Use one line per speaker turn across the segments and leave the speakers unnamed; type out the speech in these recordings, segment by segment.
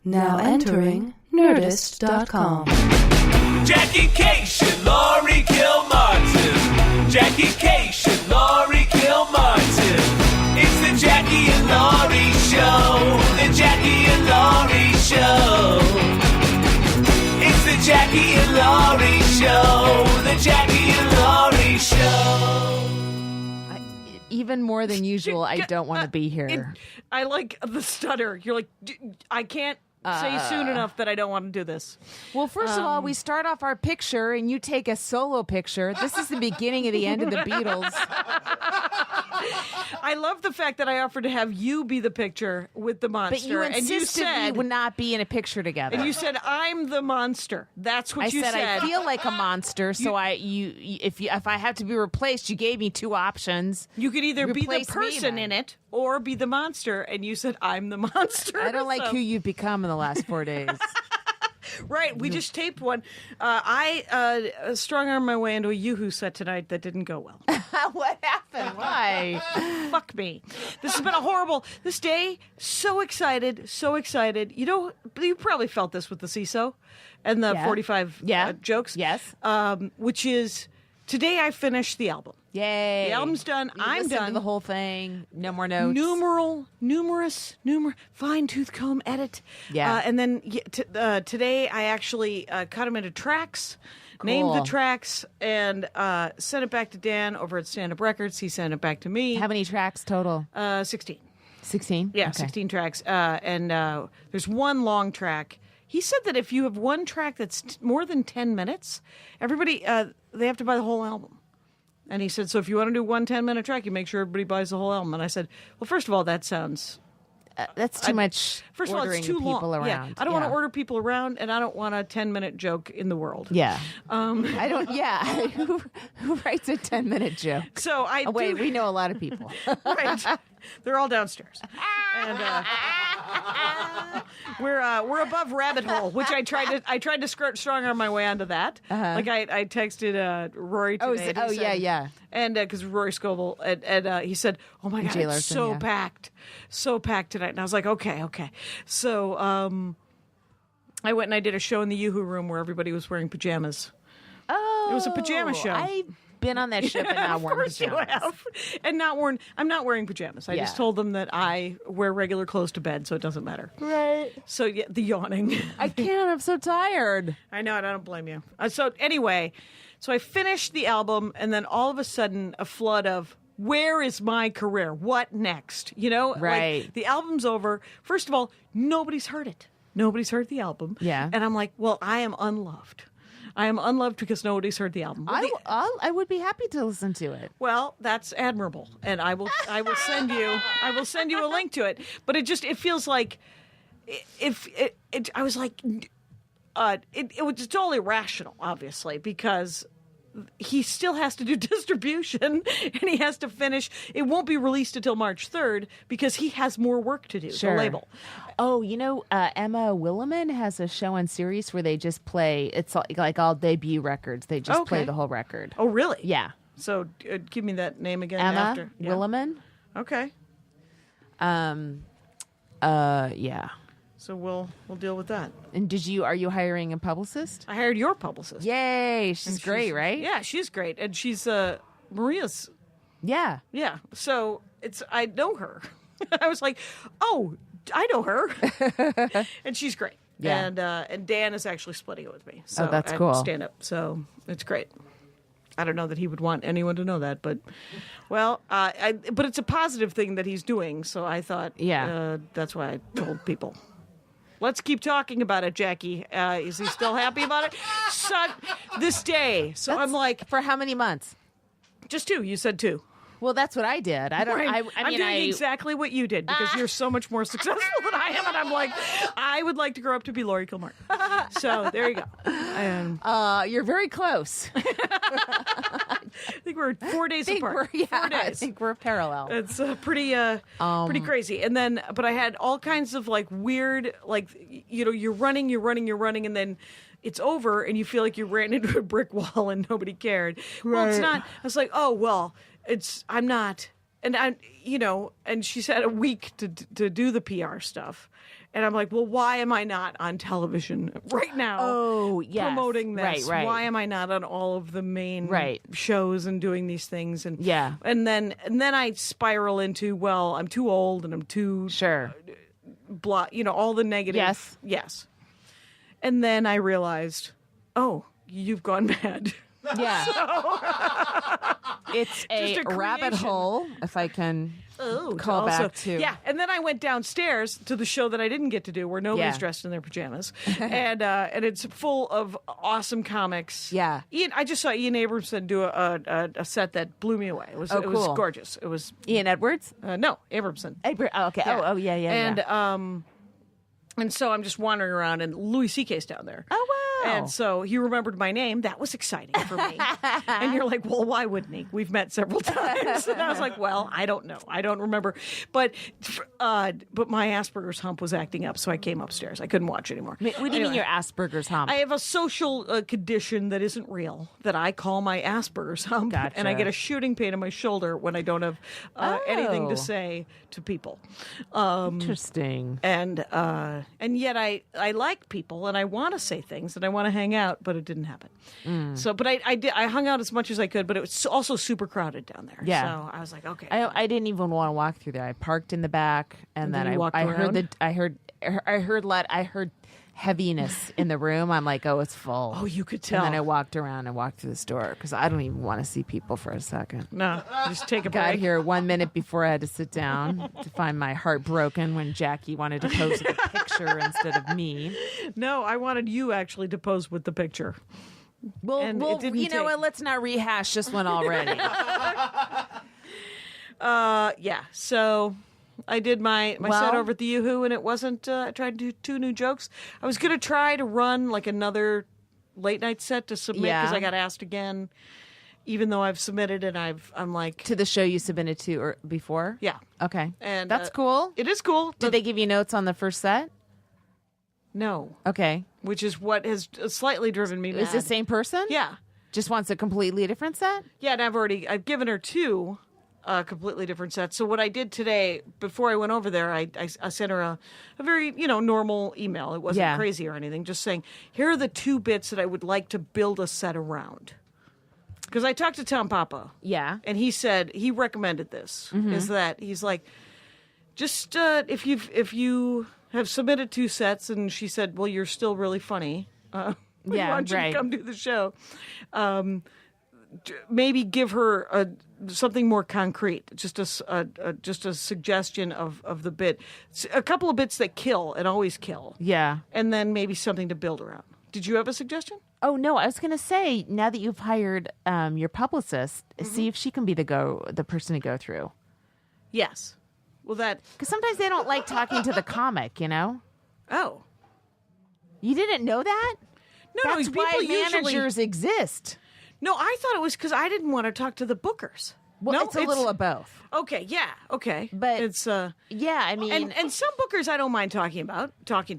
Now entering Nerdist.com.
Jackie Cation, Laurie Kilmartin. Jackie Cation, Laurie Kilmartin. It's the Jackie and Laurie Show. The Jackie and Laurie Show. It's the Jackie and Laurie Show. The Jackie and Laurie Show.
Even more than usual, I don't want to be here.
I like the stutter. You're like, I can't say soon enough that I don't want to do this.
Well, first of all, we start off our picture and you take a solo picture. This is the beginning of the end of the Beatles.
I love the fact that I offered to have you be the picture with the monster.
But you insisted we would not be in a picture together.
And you said, I'm the monster. That's what you said.
I feel like a monster, so if I have to be replaced, you gave me two options.
You could either be the
Replace me,
person
then.
in it or be the monster, and you said, I'm the monster.
I don't like
So-
who you've become in the last 4 days.
Right, we just taped one. I strong-armed my way into a Yoo-Hoo set tonight that didn't go well.
What happened? Why?
Fuck me. This has been a horrible... This day, so excited, so excited. You know, you probably felt this with the CISO and the 45 jokes.
Yes.
Which is, today I finished the album.
Yay.
The album's done. I'm
listened
done.
to the whole thing. No more notes.
Numerous, fine-tooth comb edit.
Yeah.
And then today I actually cut them into tracks, named the
Cool.
tracks, and sent it back to Dan over at Stand Up Records. He sent it back to me.
How many tracks total?
16.
16?
Yeah,
Okay.
16 tracks. And there's one long track. He said that if you have one track that's more than 10 minutes, everybody, they have to buy the whole album. And he said, so if you want to do one 10-minute track, you make sure everybody buys the whole album. And I said, well, first of all, that sounds...
That's too much
First of all,
ordering
it's too
people
long.
around.
Yeah. I don't want to order people around, and I don't want a 10-minute joke in the world.
Yeah. I don't, yeah. Who writes a 10-minute joke?
So I
Oh, wait,
do,
we know a lot of people.
right. They're all downstairs. And we're above Rabbit Hole, which I tried to strong arm my way onto that. Like I texted Rory today. and he said-
yeah.
And because Rory Scovel, and he said, "Oh my God,
Jay
it's
Larson,
so packed tonight." And I was like, "Okay." So I went and I did a show in the Yoo-Hoo room where everybody was wearing pajamas.
Oh.
It was a pajama show.
I've been on that ship and not
Of
worn
course
pajamas.
you have, and not worn. I'm not wearing pajamas. I just
Yeah.
told them that I wear regular clothes to bed, so it doesn't matter.
Right.
So yeah, the yawning.
I can't. I'm so tired.
I know, and I don't blame you. So anyway, so I finished the album, and then all of a sudden, a flood of where is my career? What next? You know,
Right.
Like, the album's over. First of all, nobody's heard it. Nobody's heard the album.
Yeah.
And I'm like, well, I am unloved. I am unloved because nobody's heard the album. Well,
I would be happy to listen to it.
well, that's admirable, and I will send you a link to it. But it feels like I was like, it's all irrational, obviously, because he still has to do distribution and he has to finish. It won't be released until March 3rd because he has more work to do.
Sure.
The label.
Oh, you know, Emma Williman has a show on Sirius where they just play. It's like all debut records. They just play
Okay.
the whole record.
Oh, really?
Yeah,
So give me that name again.
Emma
after. Yeah.
Williman.
Okay.
Yeah.
So we'll deal with that.
And are you hiring a publicist?
I hired your publicist.
Yay, she's great, right?
Yeah, she's great, and she's Maria's.
Yeah.
Yeah. So I know her. I was like, oh, I know her, and she's great.
Yeah.
And Dan is actually splitting it with me. So
that's
I
cool.
Stand up. So it's great. I don't know that he would want anyone to know that, but but it's a positive thing that he's doing. So I thought, that's why I told people. Let's keep talking about it, Jackie. Is he still happy about it? This day. So I'm like,
For how many months?
just 2. You said 2.
Well, that's what I did. I don't.
Right.
I
I'm
mean,
doing exactly what you did because you're so much more successful than I am, and I'm like, I would like to grow up to be Laurie Kilmartin. So there you go. And
You're very close.
I think we're 4 days apart. 4
I
days.
think we're parallel.
It's pretty crazy. And then, but I had all kinds of like weird, like, you know, you're running, and then it's over, and you feel like you ran into a brick wall and nobody cared. Well, it's not. I was like, oh well, I'm not and and she's had a week to do the PR stuff. And I'm like, well, why am I not on television right now?
Oh, yes.
Promoting this.
Right.
Why am I not on all of the main
Right.
shows and doing these things? And
Yeah.
and then I spiral into, well, I'm too old and I'm too
Sure.
blah, all the negative. Yes. And then I realized, oh, you've gone mad.
Yeah. It's a,
Just a
rabbit
creation.
hole, if I can call
Also-
back to.
Yeah, and then I went downstairs to the show that I didn't get to do, where nobody's
Yeah.
dressed in their pajamas, and it's full of awesome comics.
Yeah.
I just saw Ian Abramson do a set that blew me away. It was it was
cool.
gorgeous. It was
Ian Edwards?
no Abramson.
Oh, okay.
Yeah.
Oh, yeah.
And so I'm just wandering around, and Louis C.K.'s down there.
Oh, wow.
And so he remembered my name. That was exciting for me. And you're like, well, why wouldn't he? We've met several times. And I was like, well, I don't know. I don't remember. But my Asperger's hump was acting up, so I came upstairs. I couldn't watch anymore.
What do you mean
Anyway,
your Asperger's hump?
I have a social condition that isn't real that I call my Asperger's hump.
Gotcha.
And I get a shooting pain in my shoulder when I don't have anything
Oh.
to say to people.
Interesting.
And yet I like people and I want to say things and I want to hang out, but it didn't happen. So, but I hung out as much as I could, but it was also super crowded down there.
Yeah.
So I was like, okay.
I didn't even want to walk through there. I parked in the back, and
then
then
you walked
I heard
around?
I heard heaviness in the room. I'm like, oh, it's full.
Oh, you could tell.
And then I walked around and walked through the store because I don't even want to see people for a second.
No, just take a
Got
break.
here 1 minute before I had to sit down to find my heart broken when Jackie wanted to pose with a picture instead of me.
No, I wanted you actually to pose with the picture.
Well,
And it didn't
you know
take-
what? Let's not rehash this one already.
Yeah. So I did my
Well-
set over at the Yoo-Hoo, and it wasn't. I tried to do 2 new jokes. I was gonna try to run like another late night set to submit because
Yeah.
I got asked again, even though I've submitted and I'm like,
To the show you submitted to or before?
yeah.
Okay.
And
That's cool.
It is cool.
Did they give you notes on the first set?
No,
Okay.
which is what has slightly driven me mad.
Is the same person?
Yeah.
Just wants a completely different set?
Yeah, and I've given her 2 completely different sets. So what I did today, before I went over there, I sent her a very, normal email. It wasn't
Yeah.
crazy or anything, just saying, here are the 2 bits that I would like to build a set around. Because I talked to Tom Papa.
Yeah.
And he said, he recommended this, is that he's like, just if you have submitted 2 sets, and she said, well, you're still really funny. We
Yeah,
want you
right.
to come do the show. Maybe give her something more concrete, just a suggestion of the bit, a couple of bits that kill and always kill,
Yeah.
and then maybe something to build around. Did you have a suggestion?
Oh no, I was gonna say now that you've hired your publicist, see if she can be the person to go through.
Yes. Well,
Because sometimes they don't like talking to the comic,
oh
You didn't know that?
no,
That's
people
why
usually
managers exist.
No, I thought it was because I didn't want to talk to the bookers.
Well,
no,
it's a little of both.
Okay, yeah, okay,
But-
it's
Yeah, I mean,
and some bookers I don't mind talking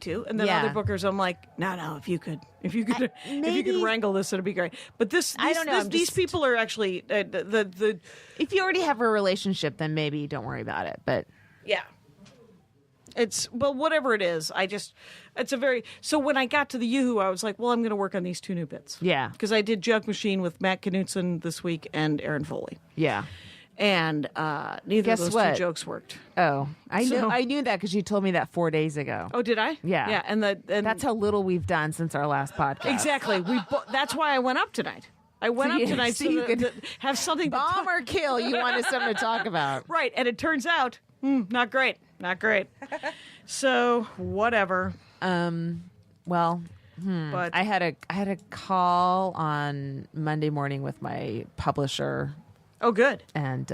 to, and then
Yeah.
other bookers I'm like, no, if you could if you could
maybe-
wrangle this, it'd be great. But
I don't know, I'm
these
just-
people are actually the
if you already have a relationship, then maybe don't worry about it. But
yeah. It's whatever it is. So when I got to the Yoo-Hoo, I was like, well, I'm going to work on these 2 new bits.
Yeah.
because I did Joke Machine with Matt Knutson this week and Aaron Foley.
yeah.
And neither
Guess
of those
what?
2 jokes worked.
Oh, I
So-
knew that because you told me that 4 days ago.
Oh, did I?
Yeah.
Yeah, and
That's how little we've done since our last podcast.
exactly. That's why I went up tonight. I went up
you-
tonight
so
so
you
that,
could
to have something to
Bomb
talk-
or kill? You wanted something to talk about.
Right, and it turns out, not great. So whatever.
Well,
But
I had a call on Monday morning with my publisher,
oh, good.
and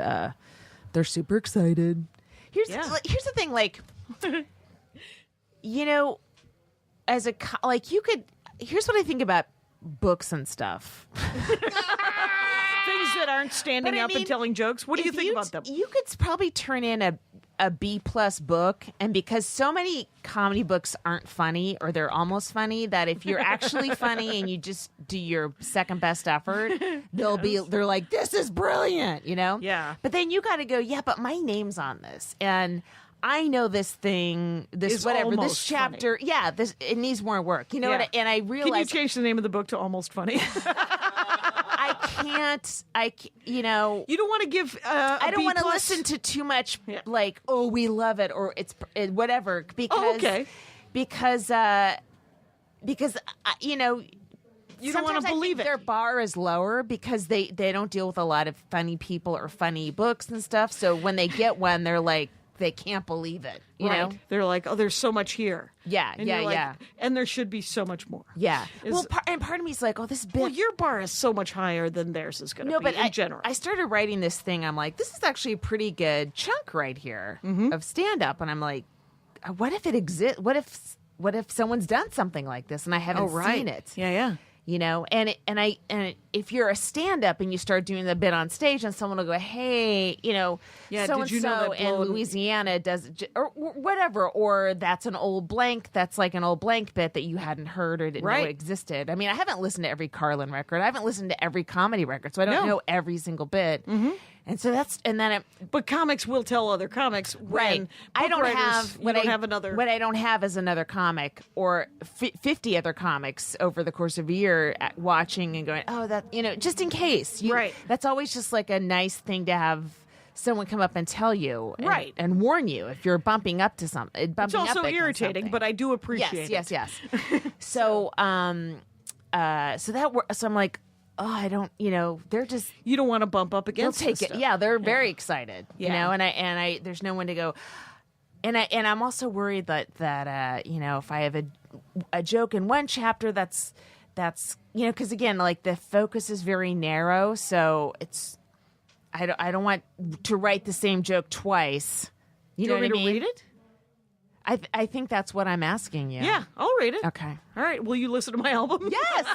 they're super excited. Here's
Yeah.
here's the thing, like, as a you could. Here's what I think about books and stuff.
Things that aren't standing
But I
up
mean,
and telling jokes. What do you
If
think about them?
You could probably turn in a a B+ book, and because so many comedy books aren't funny or they're almost funny, that if you're actually funny and you just do your second best effort, they're like, this is brilliant, you know?
Yeah.
But then you got to go, yeah, but my name's on this, and I know this thing, this
It's
whatever, this
almost
chapter, yeah, this it needs more work, you know.
Yeah.
And I
Can you
realized
change the name of the book to Almost Funny?
I can't, you know.
You don't want to give.
I don't want to
B+?
listen to too much,
Yeah.
like, oh, we love it, or it's whatever, because
okay.
because you know.
You don't want
sometimes
to
I
believe
think
it.
their bar is lower because they don't deal with a lot of funny people or funny books and stuff. So when they get one, they're like, they can't believe it. You know?
They're like, oh, there's so much here.
Yeah,
And
yeah,
you're like,
yeah.
And there should be so much more.
Yeah.
Is-
Well, and part of me is like, oh, this bit.
Well, your bar is so much higher than theirs is going to
No,
be
but
in general.
I started writing this thing. I'm like, this is actually a pretty good chunk right here of stand up. And I'm like, what if it exists? What if someone's done something like this and I haven't seen it?
Yeah, yeah.
You know, and if you're a stand up and you start doing the bit on stage and someone will go, hey, you know,
Yeah,
so
did
and
you know
so
that
in
blow-
Louisiana does or whatever, or that's an old blank, that's like an old blank bit that you hadn't heard or didn't know
Right.
existed. I mean, I haven't listened to every Carlin record. I haven't listened to every comedy record, so I don't
No.
know every single bit. And so
But comics will tell other comics when
right. I
book
don't
writers,
have
you don't have another.
What I don't have is another comic or 50 other comics over the course of a year watching and going, oh, that, you know, just in case.
Right.
That's always just like a nice thing to have someone come up and tell you,
Right.
and warn you if you're bumping up to something.
It's also irritating, but I do appreciate
yes,
it.
yes, yes. So so I'm like, oh, I don't, you know, they're just.
You don't want to bump up
They'll
against
take
this
it.
stuff.
Yeah, they're very excited. You
Yeah.
know, and I there's no one to go. And I'm also worried that you know, if I have a joke in one chapter that's you know, because again, like the focus is very narrow, so it's I don't want to write the same joke twice. You
Do
know
you want
what
me
I
to
mean?
read it?
I think that's what I'm asking you.
Yeah, I'll read it.
Okay.
All right. Will you listen to my album?
Yes.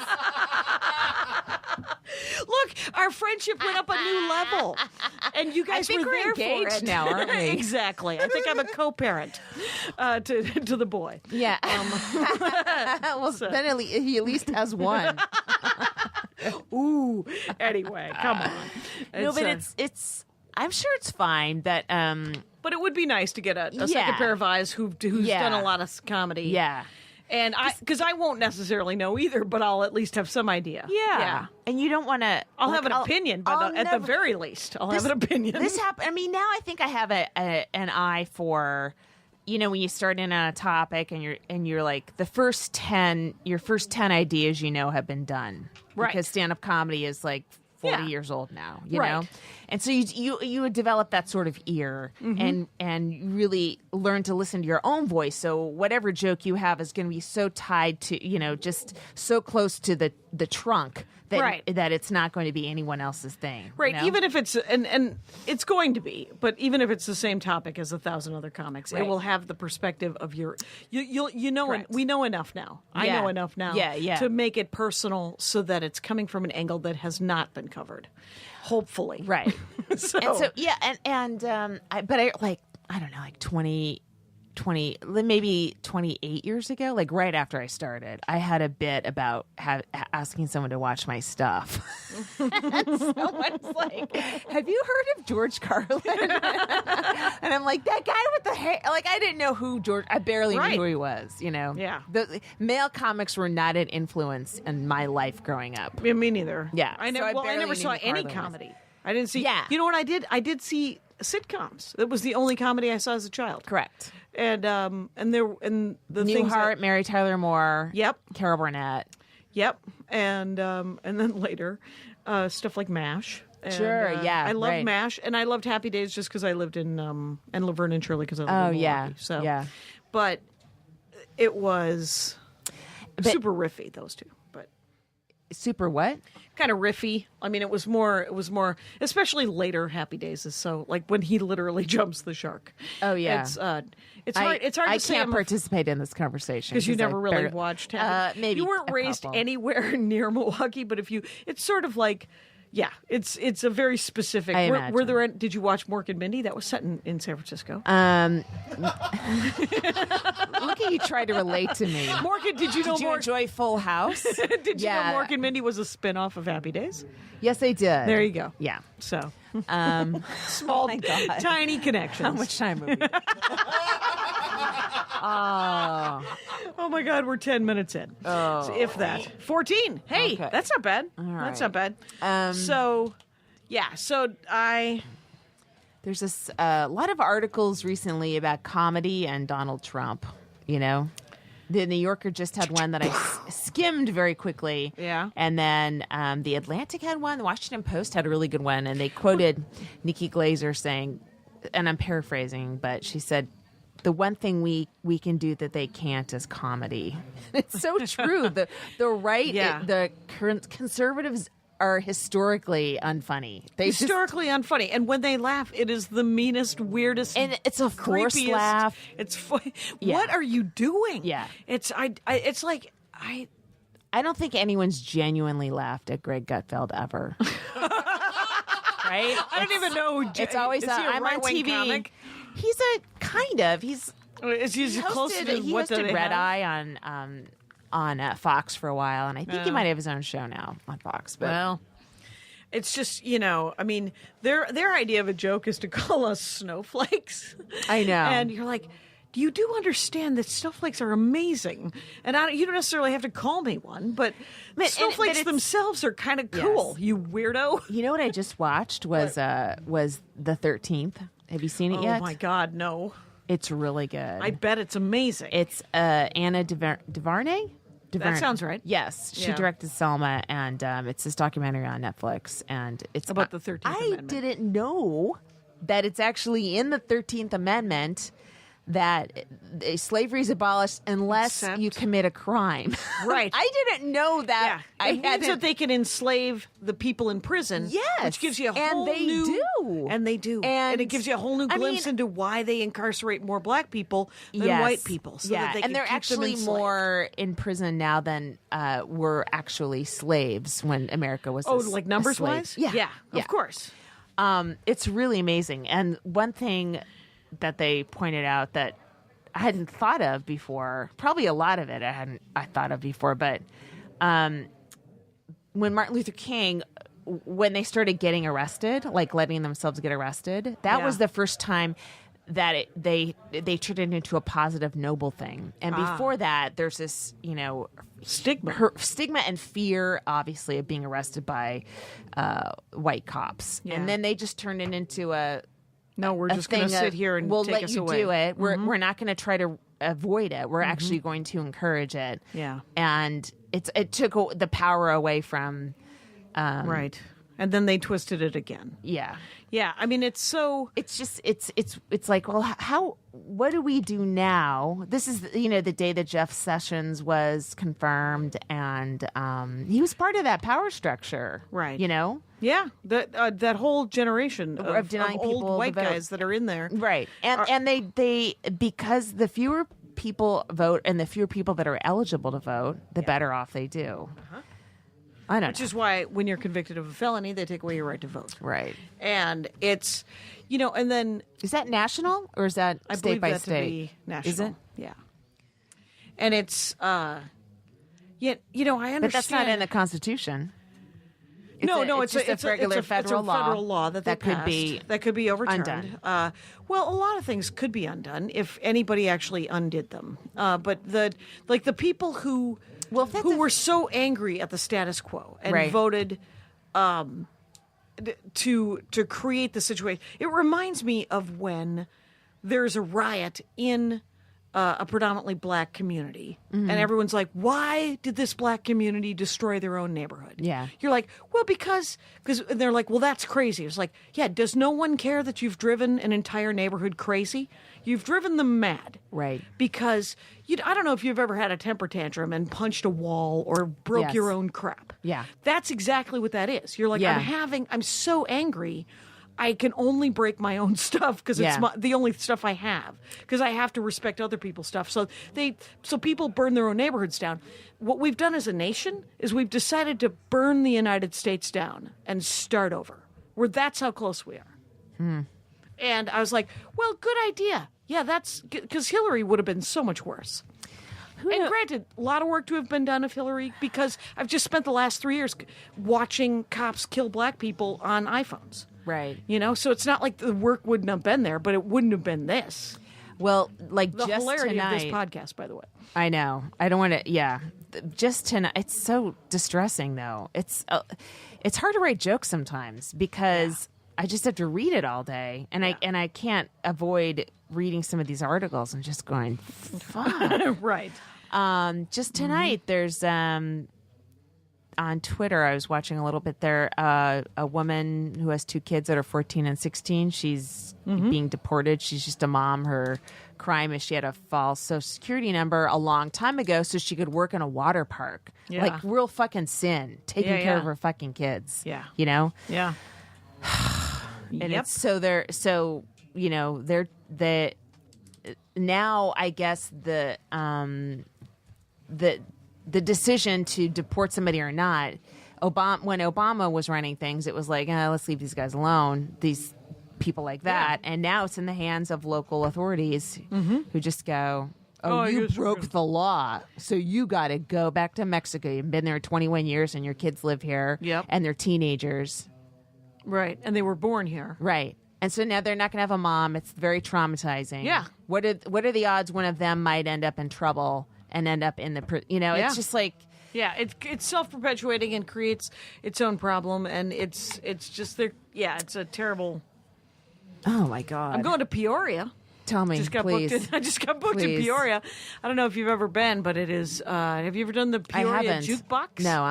Look, our friendship went up a new level, and you guys
think
were
we're
there for
engaged
it
now, aren't we?
Exactly. I think I'm a co-parent to the boy.
Yeah. Well, then he at least has one.
Ooh. Anyway, come on.
No, but it's. I'm sure it's fine that.
But it would be nice to get a second
Yeah.
pair of eyes who's
Yeah.
done a lot of comedy.
Yeah.
And because I won't necessarily know either, but I'll at least have some idea.
Yeah. And you don't want to.
I'll have an opinion, but at the very least, I'll have an opinion.
This happened. I mean, now I think I have an eye for, you know, when you start in on a topic and you're like the first 10 ideas you know have been done,
Right.
Because stand-up comedy is like 40
Yeah.
years old now, you
Right.
know, and so you would develop that sort of ear and you really learn to listen to your own voice. So whatever joke you have is going to be so tied to, you know, just so close to the trunk that
Right.
that it's not going to be anyone else's thing,
Right,
you know?
even if it's and it's going to be, but even if it's the same topic as 1,000 other comics,
Right.
it will have the perspective of you know, and
Correct.
we know enough now. I
Yeah.
know enough now,
Yeah.
to make it personal so that it's coming from an angle that has not been covered, hopefully.
Right.
So,
And so yeah, and I don't know, like 20 maybe 28 years ago, like right after I started, I had a bit about asking someone to watch my stuff. And someone's like, have you heard of George Carlin? And I'm like, that guy with the hair. Like, I didn't know who I barely
Right.
knew who he was, you know?
Yeah.
The male comics were not an influence in my life growing up.
Yeah, me neither.
Yeah,
I
so
never.
I
Well, I
barely
never
knew
saw
who
any
Carlin was.
comedy. I didn't see.
Yeah.
You know what I did? I did see sitcoms. That was the only comedy I saw as a child.
Correct.
And the things that-
Newhart, Mary Tyler Moore.
Yep.
Carol Burnett.
Yep, and then later, stuff like MASH. And,
Sure, yeah,
I loved
right.
MASH, and I loved Happy Days just because I lived in and Laverne and Shirley because I lived
Oh,
in
yeah,
Milwaukee. So
yeah.
but it was
But-
super riffy. Those two, but
Super what?
kind of riffy. I mean, it was more, especially later Happy Days is so like when he literally jumps the shark.
Oh, yeah.
it's hard. It's hard to
I
say.
can't
I'm a
participate in this conversation
because you
I
never really
barely-
watched Happy.
Maybe
you weren't
a
raised
couple.
anywhere near Milwaukee, but it's sort of like Yeah, it's a very specific.
I
Were
imagine.
there? Did you watch Mork and Mindy? That was set in San Francisco.
Look at you try to relate to me.
Mork, did you know
Did you
Mork?
enjoy Full House?
Did you
Yeah.
know Mork and Mindy was a spin-off of Happy Days?
Yes, I did.
There you go.
Yeah.
So
Small,
small, tiny connections.
How much time have we? Oh,
Oh my God, we're 10 minutes in. Oh, so if that 14. Hey,
Okay.
that's not bad.
right.
That's not bad.
Um,
So, yeah. So
there's this lot of articles recently about comedy and Donald Trump. You know, the New Yorker just had one that I skimmed very quickly.
Yeah.
And then the Atlantic had one. The Washington Post had a really good one, and they quoted Nikki Glaser saying, and I'm paraphrasing, but she said, "The one thing we can do that they can't is comedy." It's so true. The right,
Yeah.
the current conservatives are historically unfunny. They just-
historically unfunny, and when they laugh, it is the meanest, weirdest,
and it's a forced
creepiest
laugh.
It's
Yeah.
what are you doing?
Yeah.
it's it's like
I don't think anyone's genuinely laughed at Greg Gutfeld ever. Right?
I don't even know. Who,
It's always
is he a
I'm on
right-wing
TV.
Comic?
He's a kind of. He's
Is he
he
close
hosted,
to
he
what
hosted
they
Red
have?
Eye on Fox for a while, and I think he might have his own show now on Fox. But
Well, it's just, I mean, their idea of a joke is to call us snowflakes.
I know.
And you're like, you do understand that snowflakes are amazing, and you don't necessarily have to call me one, but
but
snowflakes
it's-
themselves are kind of cool.
Yes.
You weirdo.
you know what I just watched was the 13th. Have you seen it
Oh
yet?
my God, no!
It's really good.
I bet it's amazing.
It's Anna DuVernay.
That sounds right.
Yes, she
Yeah.
directed Selma, and it's this documentary on Netflix, and it's
About the 13th
I
Amendment.
didn't know that it's actually in the 13th Amendment that slavery is abolished unless
Except-
you commit a crime.
Right.
I didn't know that.
Yeah, it means that they can enslave the people in prison.
Yes,
which gives you a
and
whole
they
new
do.
and they do,
And,
it gives you a whole new
I
glimpse
mean-
into why they incarcerate more black people than
Yes.
white people. So
yeah,
that they
and
can
they're
keep them
actually
enslaved.
more in prison now than were actually slaves when America was.
Oh,
a
like numbers
slave.
wise?
Yeah,
yeah,
yeah.
of course.
It's really amazing. And one thing that they pointed out that I hadn't thought of before, probably a lot of it I thought of before, but when Martin Luther King, when they started getting arrested, like letting themselves get arrested, that
Yeah.
was the first time that they turned it into a positive, noble thing. And before that, there's this,
Stigma.
stigma and fear, obviously, of being arrested by white cops.
Yeah.
And then they just turned it into a
No, we're just going to
thing
sit
of,
here and
we'll
take
let
us
you
away.
do it. We're not going to try to avoid it. We're actually going to encourage it.
Yeah.
And it took the power away from,
Right. And then they twisted it again.
yeah.
Yeah, I mean, it's so.
It's just it's like, well, what do we do now? This is the day that Jeff Sessions was confirmed, and he was part of that power structure,
Right.
Yeah,
that whole generation of
denying
old
people
white
the vote.
guys that are in there.
right. And they because the fewer people vote and the fewer people that are eligible to vote, the better off they do. I don't
Which
know.
is why when you're convicted of a felony, they take away your right to vote.
Right.
And it's, and then
Is that national or is that
I
state
believe
by
that
state?
to be national.
Is it?
Yeah. And it's, yet, I understand.
But that's not in the Constitution. It's just a regular federal law
that
that
they
could be
passed, that could be overturned.
undone.
Well, a lot of things could be undone if anybody actually undid them. But the people who were so angry at the status quo and
Right.
voted to create the situation. It reminds me of when there's a riot in a predominantly black community,
Mm-hmm.
and everyone's like, "Why did this black community destroy their own neighborhood?"
Yeah.
You're like, "Well, because they're like, well, that's crazy." It's like, yeah, does no one care that you've driven an entire neighborhood crazy? You've driven them mad,
Right.
Because I don't know if you've ever had a temper tantrum and punched a wall or broke
Yes.
your own crap.
Yeah.
That's exactly what that is. You're like,
Yeah.
I'm so angry. I can only break my own stuff because
Yeah.
it's the only stuff I have, because I have to respect other people's stuff. So people burn their own neighborhoods down. What we've done as a nation is we've decided to burn the United States down and start over. That's how close we are. And I was like, well, good idea. Yeah, that's because Hillary would have been so much worse. And granted, a lot of work to have been done of Hillary, because I've just spent the last 3 years watching cops kill black people on iPhones.
Right.
You know, so it's not like the work wouldn't have been there, but it wouldn't have been this.
Well, like
The
just
hilarity
tonight,
of this podcast, by the way.
I know. I don't want to. Yeah, just tonight. It's so distressing, though. It's hard to write jokes sometimes because I just have to read it all day, and I can't avoid reading some of these articles and just going, fuck.
Right.
Just tonight, there's on Twitter, I was watching a little bit there, a woman who has 2 kids that are 14 and 16. She's being deported. She's just a mom. Her crime is she had a false Social Security number a long time ago so she could work in a water park.
Yeah.
Like, real fucking sin. Taking
Yeah,
care
yeah.
of her fucking kids.
Yeah.
You know?
Yeah.
And it's now I guess the decision to deport somebody or not, when Obama was running things, it was like, let's leave these guys alone, these people like that. And now it's in the hands of local authorities who just go,
Oh,
you
yes,
broke
we're gonna-
the law, so you got to go back to Mexico. You've been there 21 years and your kids live here
Yep.
and they're teenagers.
Right. And they were born here.
Right. And so now they're not going to have a mom. It's very traumatizing.
Yeah.
What are the odds one of them might end up in trouble and end up in
Yeah.
it's just like,
Yeah, it's self-perpetuating and creates its own problem, and it's just there. Yeah, it's a terrible.
oh my God.
I'm going to Peoria.
Tell me,
Just got
please.
booked. I just got booked in
Please.
Peoria. I don't know if you've ever been, but it is. Have you ever done the
I
Peoria
haven't.
jukebox?
No,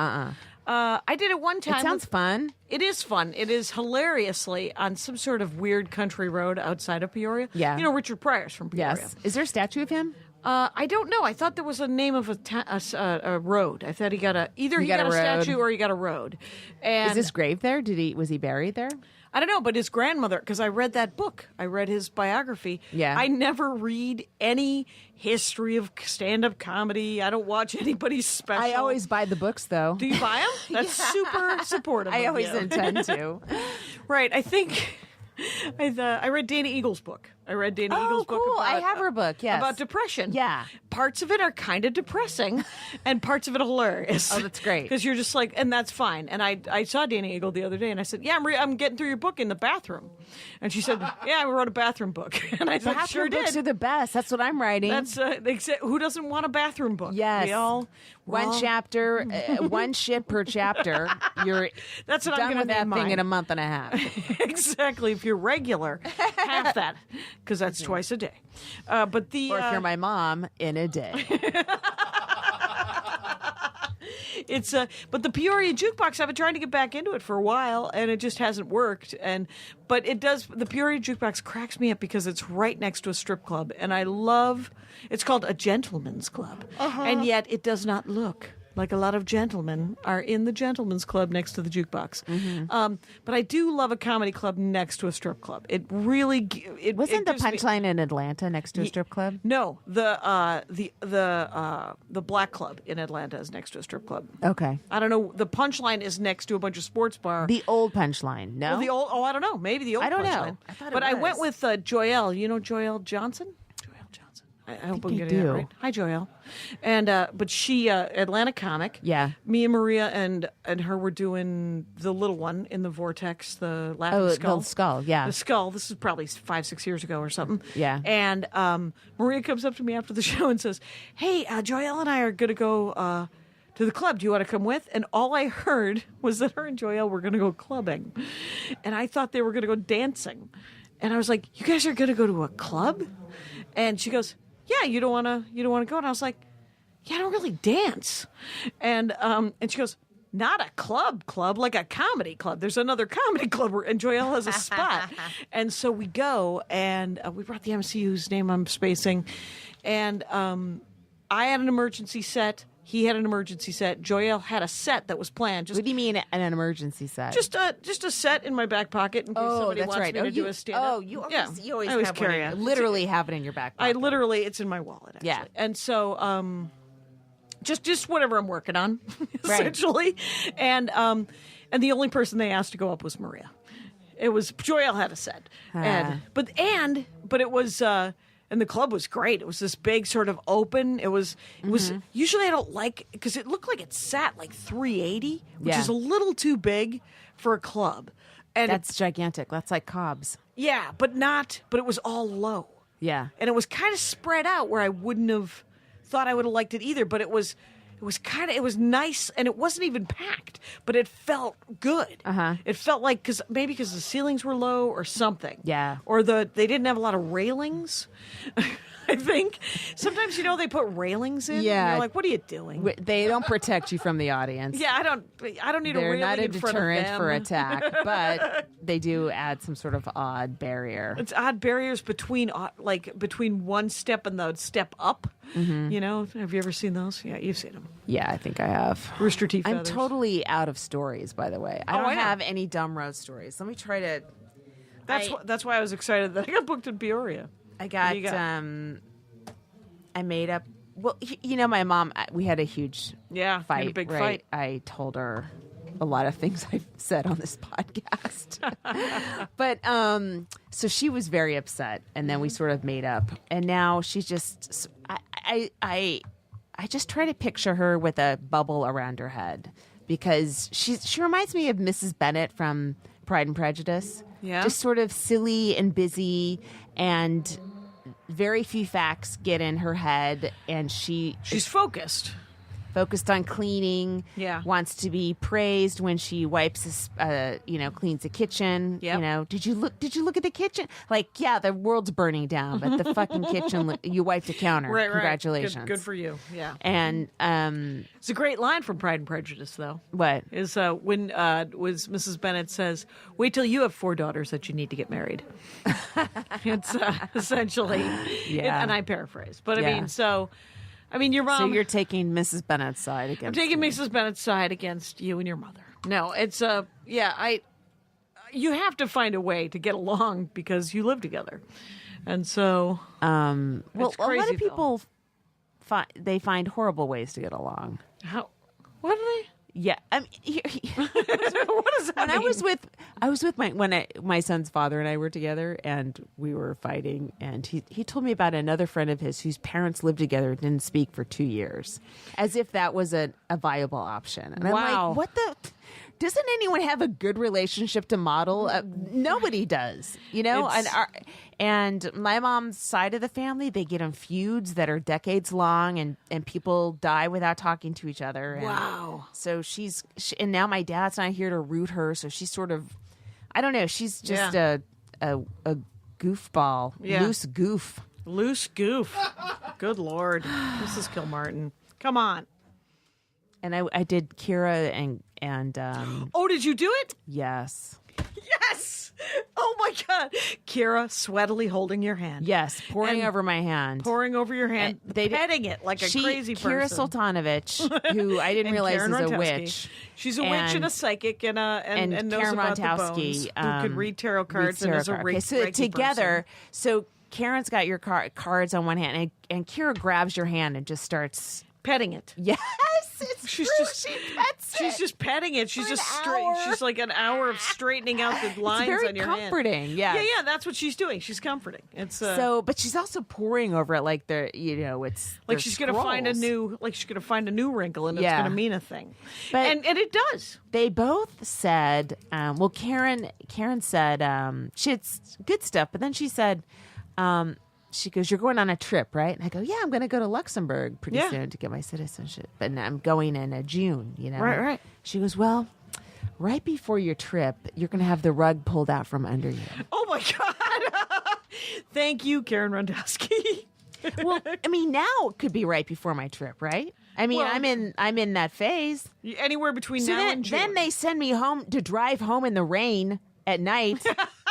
I did it one time.
It sounds
with-
fun.
It is fun. It is hilariously on some sort of weird country road outside of Peoria.
Yeah.
You know, Richard Pryor's from Peoria.
Yes. Is there a statue of him?
I don't know. I thought there was a name of a road. I thought he got he got a
road.
statue or he got a road. And
Is his grave there? Was he buried there?
I don't know, but his grandmother, because I read that book. I read his biography.
Yeah.
I never read any history of stand-up comedy. I don't watch anybody's special.
I always buy the books, though.
Do you buy them? That's super supportive.
I
of
always
you.
intend to.
Right. I think I read Dana Eagle's book. I read Dana Eagle's book.
cool.
About,
I have her book, yes.
About depression.
Yeah.
Parts of it are kind of depressing, and parts of it are hilarious.
Oh, that's great.
Because you're just like, and that's fine. And I saw Dana Eagle the other day, and I said, "Yeah, I'm getting through your book in the bathroom." And she said, "Yeah, I wrote a bathroom book." And I said,
Bathroom
"Sure
books
did."
are the best. That's what I'm writing.
That's who doesn't want a bathroom book?
yes.
We all
one
well,
chapter, one ship per chapter. You're
That's what I'm
done
gonna
with that
name
thing
mine.
in a month and a half.
Exactly. If you're regular, half that, because that's twice a day. But the
Or if you're my mom, in a day.
it's but the Peoria jukebox, I've been trying to get back into it for a while, and it just hasn't worked. But it does. The Peoria jukebox cracks me up because it's right next to a strip club, and I love. It's called a gentleman's club, and yet it does not look like a lot of gentlemen are in the gentleman's club next to the jukebox. But I do love a comedy club next to a strip club. It really
Wasn't
it
the
gives me-
Punchline in Atlanta next to a strip club?
No, the Black Club in Atlanta is next to a strip club.
Okay.
I don't know. The Punchline is next to a bunch of sports bar.
The old Punchline, no?
Well, the old. Oh, I don't know. Maybe the old.
I don't know.
Punchline.
I thought it
but I
was.
went with Joelle. You know Joelle Johnson. Joelle Johnson. I hope I'm
I
getting that
do.
right. Hi, Joelle. And but she Atlanta comic.
Yeah.
Me and Maria and her were doing the little one in the vortex, the laughing skull.
the skull, yeah.
The skull. This is probably 5-6 years ago or something.
Yeah.
And Maria comes up to me after the show and says, "Hey, Joelle and I are going to go to the club. Do you want to come with?" And all I heard was that her and Joelle were going to go clubbing. And I thought they were going to go dancing. And I was like, "You guys are going to go to a club?" And she goes, "Yeah, you don't want to go?" And I was like, "Yeah, I don't really dance." And she goes, "Not a club, like a comedy club. There's another comedy club where, and Joelle has a spot." And so we go, and we brought the MC whose name I'm spacing. And I had an emergency set. He had an emergency set. Joyelle had a set that was planned. Just
What do you mean an emergency set?
just a set in my back pocket in case somebody
that's
wants
right.
me to do a stand-up.
you always,
Yeah.
you always,
I always
have
carry
one
it.
literally have it in your back
I
pocket.
literally, it's in my wallet. Actually.
Yeah.
And so, just whatever I'm working on,
Right.
essentially. And the only person they asked to go up was Maria. It was Joyelle had a set, but it was. And the club was great. It was this big sort of open. It was usually I don't like because it looked like it sat like 380, which
Yeah.
is a little too big for a club. And
That's gigantic. That's like Cobb's.
yeah, but it was all low.
Yeah.
And it was kind of spread out where I wouldn't have thought I would have liked it either, but it was nice and it wasn't even packed, but it felt good. It felt like because the ceilings were low or something.
Yeah.
Or they didn't have a lot of railings. I think sometimes they put railings in. and
Yeah.
you're like, what are you doing?
They don't protect you from the audience.
Yeah, I don't need a
They're
railing
not a
in front of
deterrent
them.
for attack, but they do add some sort of odd barrier.
It's odd barriers between one step and the step up.
Mm-hmm.
Have you ever seen those? Yeah, you've seen them.
Yeah, I think I have.
Rooster Teeth
I'm
feathers.
totally out of stories, by the way. I
Oh,
don't
I know.
have any dumb road stories. Let me try to.
That's why I was excited that I got booked in Peoria.
I
What
got.
do you got?
I made up. Well, my mom. We had a huge
Yeah,
fight.
had a big
right?
fight.
I told her a lot of things I've said on this podcast. But so she was very upset, and then we sort of made up, and now she's just. I just try to picture her with a bubble around her head because she reminds me of Mrs. Bennet from Pride and Prejudice.
Yeah.
Just sort of silly and busy, and very few facts get in her head, and she's
focused.
focused on cleaning.
Yeah.
Wants to be praised when she wipes, cleans the kitchen.
Yep.
Did you look at the kitchen? Like, yeah, the world's burning down, but the fucking kitchen, you wiped the counter.
Right.
Congratulations.
Good for you. Yeah.
And
It's a great line from Pride and Prejudice, though.
what?
Is when was Mrs. Bennet says, "Wait till you have 4 daughters that you need to get married." It's essentially,
Yeah.
and I paraphrase, but
Yeah.
your mom.
So you're taking Mrs. Bennett's side
I'm
against
taking
me.
Mrs. Bennett's side against you and your mother. No, it's you have to find a way to get along because you live together, and so
Well,
It's
a lot
crazy,
of people they find horrible ways to get along.
how what do they?
Yeah, I mean,
What does that
when
mean?
I was with my son's father and I were together and we were fighting, and he told me about another friend of his whose parents lived together and didn't speak for 2 years, as if that was a viable option. And I'm
Wow.
like, what the? Doesn't anyone have a good relationship to model? Nobody does,
It's-
And my mom's side of the family, they get in feuds that are decades long, and people die without talking to each other. And
Wow.
So and now my dad's not here to root her, so she's sort of, I don't know, she's just
Yeah.
a goofball,
Yeah.
loose goof.
Loose goof. Good Lord, Mrs. Kilmartin, come on.
And I did Kira and
Oh, did you do it?
yes,
Yes. Oh my God, Kira, sweatily holding your hand.
yes, pouring
And
over my hand.
pouring over your hand,
And they-
petting it like a crazy
Kira
person.
Sultanovich, who I didn't
And
realize
Karen
is a
Rontowski.
witch.
She's a witch and a psychic and knows
Karen
about
Rontowski,
the bones. Who could read tarot cards and is a
Okay, so
Reiki
together,
person.
so Karen's got your cards on one hand, and Kira grabs your hand and just starts.
Petting it.
Yes, it's
She's
true.
just
She pets
she's
it.
just petting it. She's
For
just
an
straight.
hour.
She's like an hour of straightening out the lines
very
on your
comforting,
hand.
yes.
Yeah, that's what she's doing. She's comforting. It's
So, but she's also pouring over it like it's
like
they're
she's gonna find a
scrolls.
new wrinkle and it's
Yeah.
gonna mean a thing.
But-
and it does.
They both said, Karen said she had good stuff, but then she said, she goes, "You're going on a trip, right?" And I go, "Yeah, I'm going to go to Luxembourg pretty
Yeah.
soon to get my citizenship, but I'm going in June,
Right.
She goes, "Well, right before your trip, you're going to have the rug pulled out from under you."
Oh my God. Thank you, Karen Rondowski.
Well, I mean, now it could be right before my trip, right? I mean,
Well-
I'm in that phase.
Anywhere between
So
now and June.
then they send me home to drive home in the rain at night.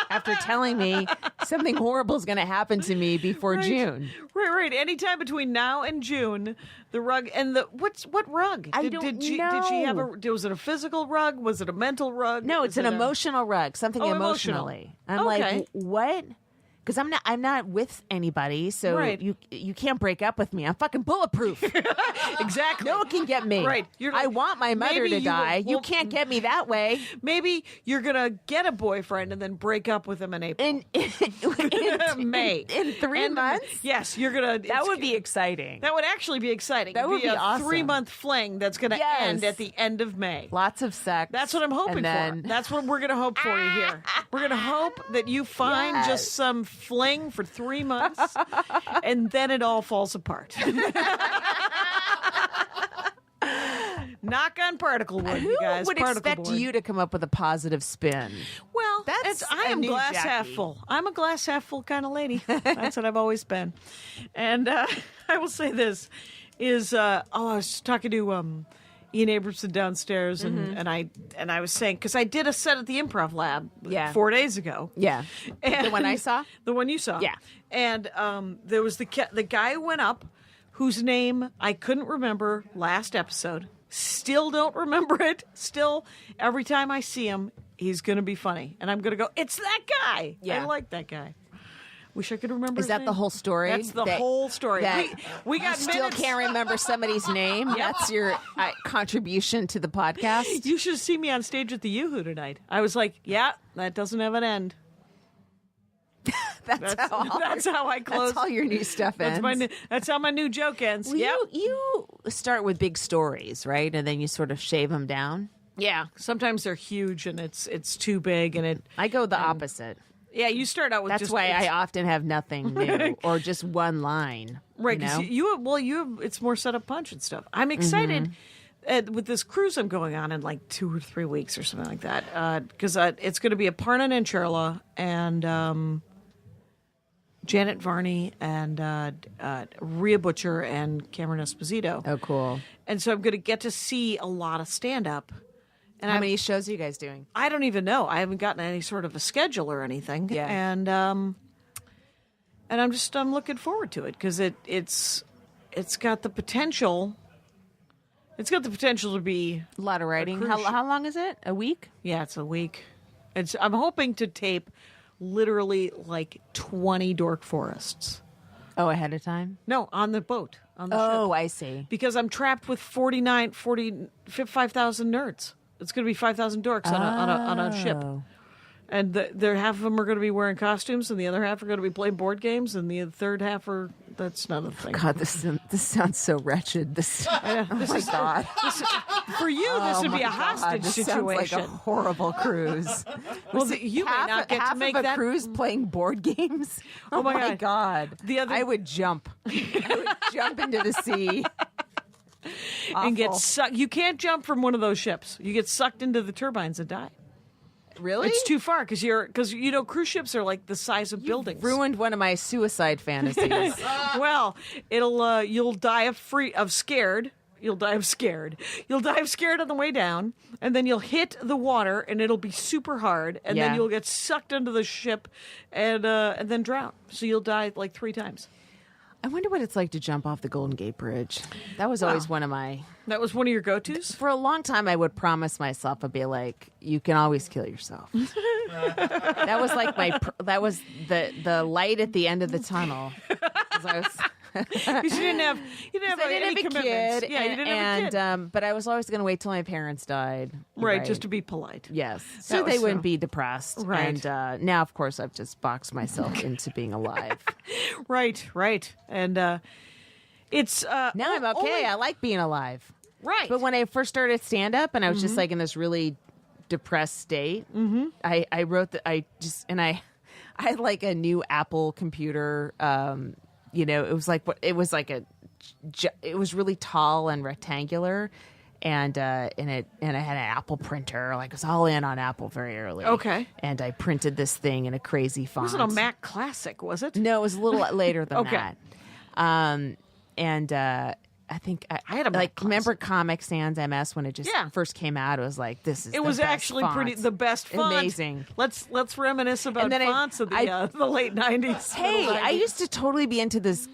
after telling me something horrible is going to happen to me before June.
Right. Anytime between now and June, the rug and what rug?
I don't
Did she have
know.
was it a physical rug? Was it a mental rug?
No, it's
Was
an
it a-
emotional rug. Something
Oh, emotional.
emotionally. I'm
Okay.
like, what? Because I'm not with anybody, so
Right.
you can't break up with me. I'm fucking bulletproof.
Exactly.
No one can get me.
Right. You're
I
like,
want my mother
maybe
to
you will-
die. You
well,
can't get me that way.
Maybe you're gonna get a boyfriend and then break up with him in April.
In
May.
in 3
End of May.
months.
Yes, you're gonna.
That would be exciting.
That would actually be exciting.
That
It'd
would be
a
awesome.
3-month fling that's going to
Yes.
end at the end of May.
Lots of sex.
That's what I'm hoping
and then,
for. That's what we're going to hope for you here. We're going to hope that you find
Yes.
just some fling for 3 months, and then it all falls apart. Knock on particle wood,
Who
you guys.
would
particle
expect
board.
you to come up with a positive spin?
Well,
That's
I
a
am
new
glass
Jackie.
half full. I'm a glass half full kind of lady. That's what I've always been. And I will say this is I was talking to Ian Abramson downstairs, and I was saying because I did a set at the Improv Lab
Yeah.
4 days ago.
Yeah. The one I
And-
saw?
the one you saw,
Yeah.
And there was the guy who went up, whose name I couldn't remember last episode. Still don't remember it. Still, every time I see him, he's going to be funny. And I'm going to go, it's that guy.
Yeah.
I like that guy. Wish I could remember
Is
his
that
name.
the whole story?
That's the whole story.
that
We got
you still
minutes.
can't remember somebody's name. That's your contribution to the podcast.
You should see me on stage at the Yoo-Hoo tonight. I was like, yeah, that doesn't have an end.
That's
How I close.
That's how your new stuff ends.
That's how my new joke ends.
Well,
Yep.
you start with big stories, right? And then you sort of shave them down.
Yeah. Sometimes they're huge and it's too big and it.
I go the opposite.
Yeah, you start out with
That's
just.
why I
it's-
often have nothing new or just one line.
Right,
You
because
know?
you have it's more set up punch and stuff. I'm excited with this cruise I'm going on in like 2 or 3 weeks or something like that. Because it's going to be Aparna Nancherla and Janet Varney and Rhea Butcher and Cameron Esposito.
Oh, cool.
And so I'm going to get to see a lot of stand up. And
How many shows are you guys doing?
I don't even know. I haven't gotten any sort of a schedule or anything.
Yeah.
And I'm looking forward to it because it's got the potential. It's got the potential to be.
A lot of writing.
cruise
How long is it? A week?
Yeah, it's a week. I'm hoping to tape literally like 20 Dork Forests.
Oh, ahead of time?
No, on the boat. On the
Oh,
ship.
I see.
Because I'm trapped with 5,000 nerds. It's going to be 5,000 dorks on a ship.
Oh.
And half of them are going to be wearing costumes, and the other half are going to be playing board games, and the third half are that's not a thing.
God, this sounds so wretched. This, oh my God.
For you, this would be a
Oh my God,
hostage
this
situation.
sounds like a horrible cruise.
Well, you may
half,
not get
half
to make
of a
that
cruise playing board games. Oh,
my
my
God.
God!
The other-
I would jump. I would jump into the sea.
and get
Awful.
sucked. You can't jump from one of those ships. You get sucked into the turbines and die.
Really?
It's too far because cruise ships are like the size of buildings.
Ruined one of my suicide fantasies.
Well, you'll die of scared. You'll die of scared. You'll die of scared on the way down, and then you'll hit the water, and it'll be super hard, and then
Yeah.
you'll get sucked into the ship, and then drown. So you'll die like 3 times.
I wonder what it's like to jump off the Golden Gate Bridge. That was always one of my.
That was one of your go-tos.
For a long time, I would promise myself, I'd be like, "You can always kill yourself." That was like that was the light at the end of the tunnel. 'Cause I was.
Because you didn't have
I didn't
any
have a
commitments.
kid,
Yeah, you didn't have a kid.
but I was always going to wait till my parents died.
Right, just to be polite.
Yes, so
That was
they wouldn't
so-
be depressed.
Right.
And now, of course, I've just boxed myself into being alive.
Right. And it's
Now I'm okay.
only-
I like being alive.
right.
But when I first started stand up, and I was just
Mm-hmm.
like in this really depressed state, I wrote that I had like a new Apple computer. It was like it was really tall and rectangular, and I had an Apple printer. Like I was all in on Apple very early.
Okay.
And I printed this thing in a crazy font.
it wasn't a Mac Classic, was it?
No, it was a little later than
Okay.
that. I think I
had a Mac
like
class.
remember Comic Sans MS when it just
Yeah.
first came out. It was like this is
It was
the best
actually
font.
the best font.
Amazing.
Let's reminisce about
And then
fonts of the late 90s.
Hey,
middle
I
90s.
used to totally be into this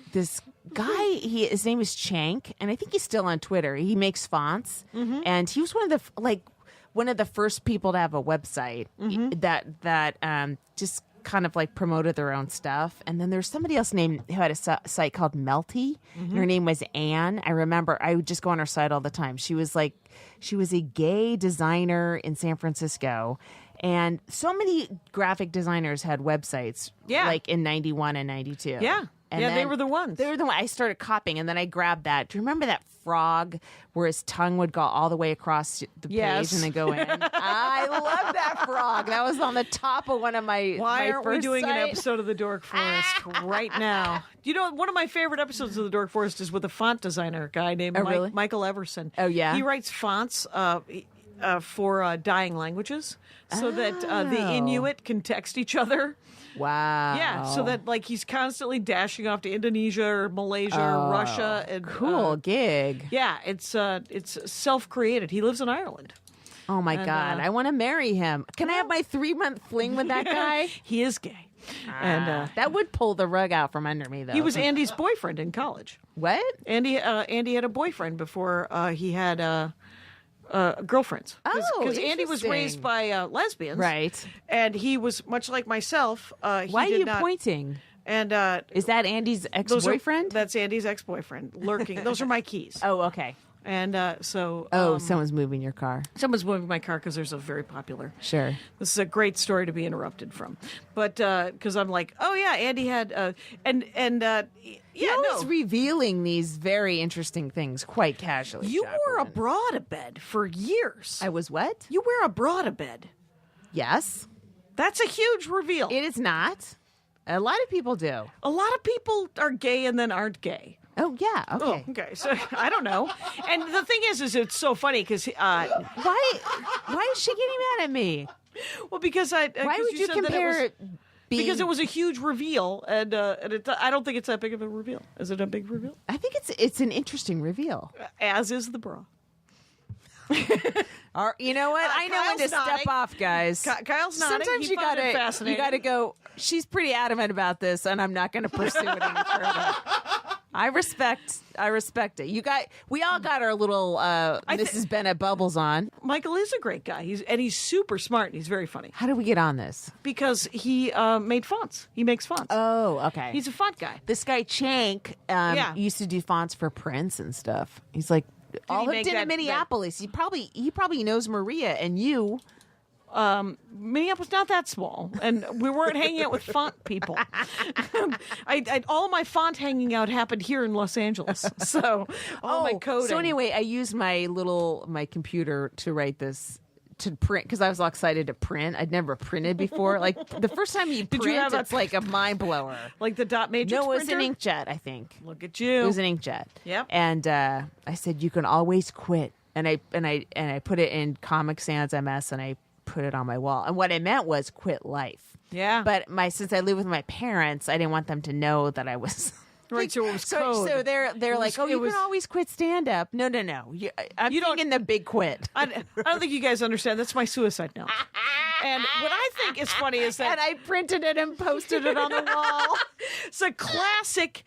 guy. His name is Chank, and I think he's still on Twitter. He makes fonts, and he was one of the first people to have a website that just kind of like promoted their own stuff. And then there's somebody else named who had a site called Melty. And her name was Anne. I remember I would just go on her site all the time. She was a gay designer in San Francisco. And so many graphic designers had websites
Yeah.
like in 91 and 92.
Yeah.
And
Yeah, they
then
were the ones.
They were the one I started copying, and then I grabbed that. Do you remember that frog where his tongue would go all the way across the
Yes.
page and then go in? I love that frog. That was on the top of one of my.
Why
my
aren't we
first
doing an
site.
episode of The Dork Forest right now? You know, one of my favorite episodes of The Dork Forest is with a font designer guy named
really?
Michael Everson.
Oh, yeah?
He writes fonts for dying languages so that the
Oh.
Inuit can text each other.
Wow.
Yeah, so that like he's constantly dashing off to Indonesia or Malaysia or Russia. And,
Cool gig.
yeah, it's self-created. He lives in Ireland.
Oh my God. I want to marry him. Can I have my 3-month fling with that guy?
He is gay. And
That would pull the rug out from under me, though.
he was Andy's boyfriend in college.
What?
Andy had a boyfriend before he had girlfriends.
Oh,
because Andy was
interesting.
raised by lesbians,
Right.
And he was much like myself.
Why are
did
you
not,
pointing?
And
Is that Andy's
those are-
ex-boyfriend?
That's Andy's ex-boyfriend lurking. Those are my keys.
Oh, okay.
And so
Someone's moving your car.
someone's moving my car because there's a very popular.
Sure.
This is a great story to be interrupted from, but because I'm like, oh yeah, Andy had
You're always revealing these very interesting things quite casually.
you wore a
Jacqueline.
bra to bed for years.
I was what?
You wear a bra to bed.
Yes.
That's a huge reveal.
It is not. A lot of people do.
A lot of people are gay and then aren't gay.
Oh yeah. Okay.
Oh, okay. So I don't know. And the thing is it's so funny because
Why is she getting mad at me?
well, because
Why would you
said that
compare?
because it was a huge reveal, and I don't think it's that big of a reveal. Is it a big reveal?
I think it's an interesting reveal.
As is the bra.
Or you know what? I know when to
Kyle's nodding.
step off, guys.
Kyle's nodding.
Sometimes
He
you
found it
gotta
fascinating.
go. She's pretty adamant about this, and I'm not going to pursue it any further. I respect it. We all got our little Mrs. Bennett bubbles on.
Michael is a great guy. He's super smart and he's very funny
How do we get on this?
because he made fonts. He makes fonts.
Oh, okay.
He's a font guy.
This guy Chank
Yeah.
used to do fonts for Prince and stuff. He's like all
make
lived in
that-
Minneapolis. He probably knows Maria and you.
Minneapolis not that small, and we weren't hanging out with font people. All my font hanging out happened here in Los Angeles. So all my coding.
So anyway, I used my computer to write this to print because I was all excited to print. I'd never printed before. Like the first time you print,
you have
it's like a mind blower.
like the dot matrix.
No, it was an
printer?
inkjet, I think.
Look at you.
It was an inkjet.
Yep.
And I said, you can always quit. And I put it in Comic Sans MS and I put it on my wall. And what I meant was quit life.
Yeah.
But since I live with my parents, I didn't want them to know that I was
Right, so it was code.
So they're
It
like,
was-
oh,
it
you
was-
can always quit stand up. No. I'm
You don't-
thinking the big quit.
I don't think you guys understand. That's my suicide note. And what I think is funny is that
And I printed it and posted it on the wall.
it's a classic.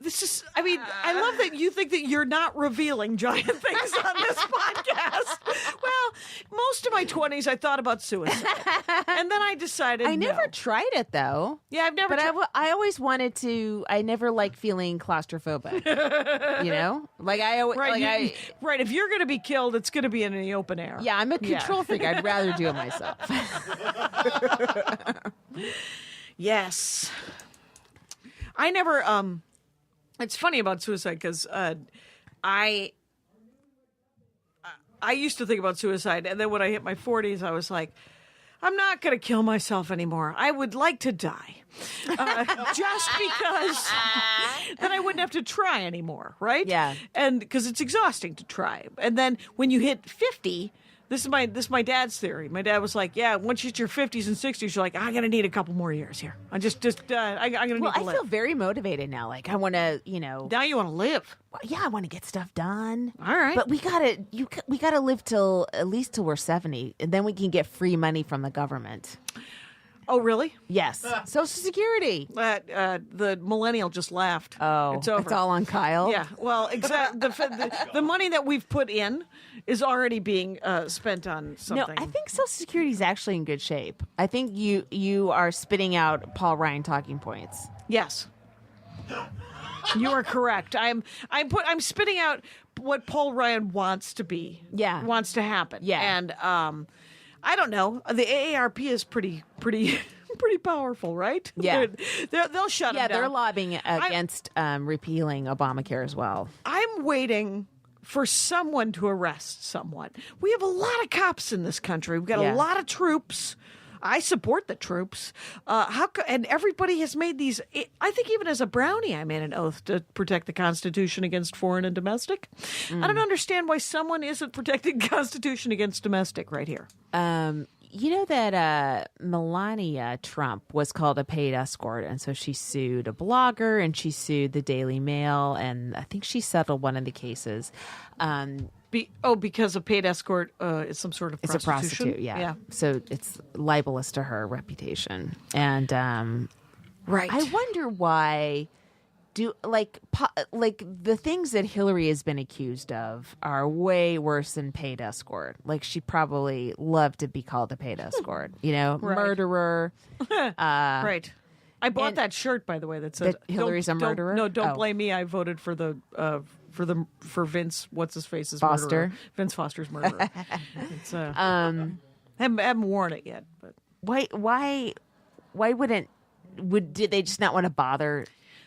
I love that you think that you're not revealing giant things on this podcast. Well, most of my 20s, I thought about suicide. And then I decided
I never
no.
tried it though.
Yeah, I've never
But
tried.
I always wanted to. I never liked feeling claustrophobic. You know, like I always
Right,
like
right. If you're going to be killed, it's going to be in the open air.
Yeah, I'm a control freak. I'd rather do it myself.
Yes. I never. It's funny about suicide because I used to think about suicide, and then when I hit my 40s, I was like, I'm not going to kill myself anymore. I would like to die. Just because then I wouldn't have to try anymore, right?
Yeah.
And because it's exhausting to try. And then when you hit 50, This is my dad's theory. My dad was like, "Yeah, once you hit your 50s and 60s, you're like, I'm gonna need a couple more years here. I'm gonna need
Well,
to
I
live."
feel very motivated now. Like I want to,
Now you want to live.
I want to get stuff done.
All right.
But we gotta live till at least till we're 70, and then we can get free money from the government.
Oh, really?
Yes, Social Security.
The millennial just laughed.
Oh,
it's over.
It's all on Kyle.
Yeah, well, exactly. The money that we've put in is already being spent on
No,
something.
I think Social Security is actually in good shape. I think you are spitting out Paul Ryan talking points.
Yes, you are correct. I'm spitting out what Paul Ryan wants to be.
Yeah.
wants to happen.
Yeah.
and I don't know. The AARP is pretty powerful, right?
Yeah.
They'll shut
Yeah,
him down.
they're lobbying against repealing Obamacare as well.
I'm waiting for someone to arrest someone. We have a lot of cops in this country. We've got
Yeah.
a lot of troops. I support the troops. And everybody has made these. I think even as a brownie, I made an oath to protect the Constitution against foreign and domestic. I don't understand why someone isn't protecting the Constitution against domestic right here.
You know that Melania Trump was called a paid escort, and so she sued a blogger and she sued the Daily Mail, and I think she settled one of the cases.
Because a paid escort is some sort of
It's a
prostitution?
prostitute, yeah. So it's libelous to her reputation, and
Right.
I wonder why. Like the things that Hillary has been accused of are way worse than paid escort. Like she probably loved to be called a paid escort, murderer.
Right. I bought
and-
that shirt, by the way, that said
That Hillary's a murderer?
Don't
Oh.
blame me. I voted for for Vince. What's his face's
Foster?
murderer. Vince Foster's murderer. It's haven't worn it yet, but
Why did they just not want to bother?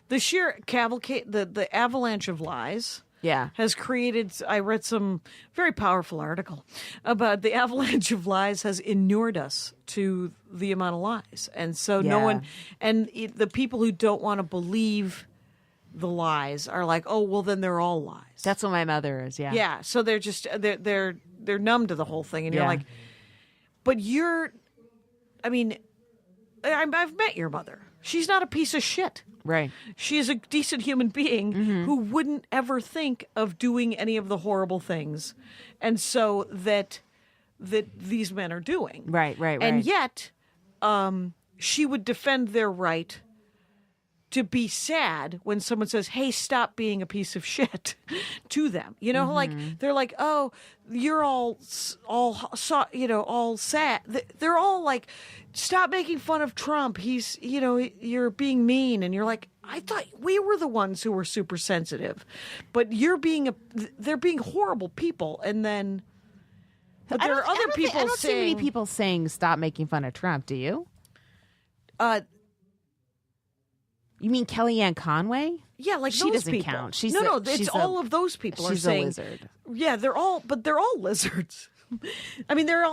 the sheer cavalcade, the avalanche of lies.
Yeah.
Has created. I read some very powerful article about the avalanche of lies has inured us to the amount of lies, and so no
Yeah.
one, the people who don't want to believe the lies are like, oh well, then they're all lies.
That's what my mother is. Yeah.
Yeah, so they're just they're numb to the whole thing, and you're
Yeah.
like, but I mean, I've met your mother. She's not a piece of shit.
Right.
She is a decent human being who wouldn't ever think of doing any of the horrible things, and so that these men are doing.
Right.
And yet, she would defend their right to be sad when someone says, "Hey, stop being a piece of shit," to them. Like they're like, "Oh, you're all sad." They're all like, "Stop making fun of Trump. He's, you're being mean." And you're like, "I thought we were the ones who were super sensitive, but they're being horrible people." And then, but there are other people
I don't see
saying,
many people saying stop making fun of Trump. Do you? You mean Kellyanne Conway?
Yeah, like
She
those
doesn't
people.
count.
It's all of those people are
She's a
saying.
lizard.
Yeah, they're all lizards. I mean, they're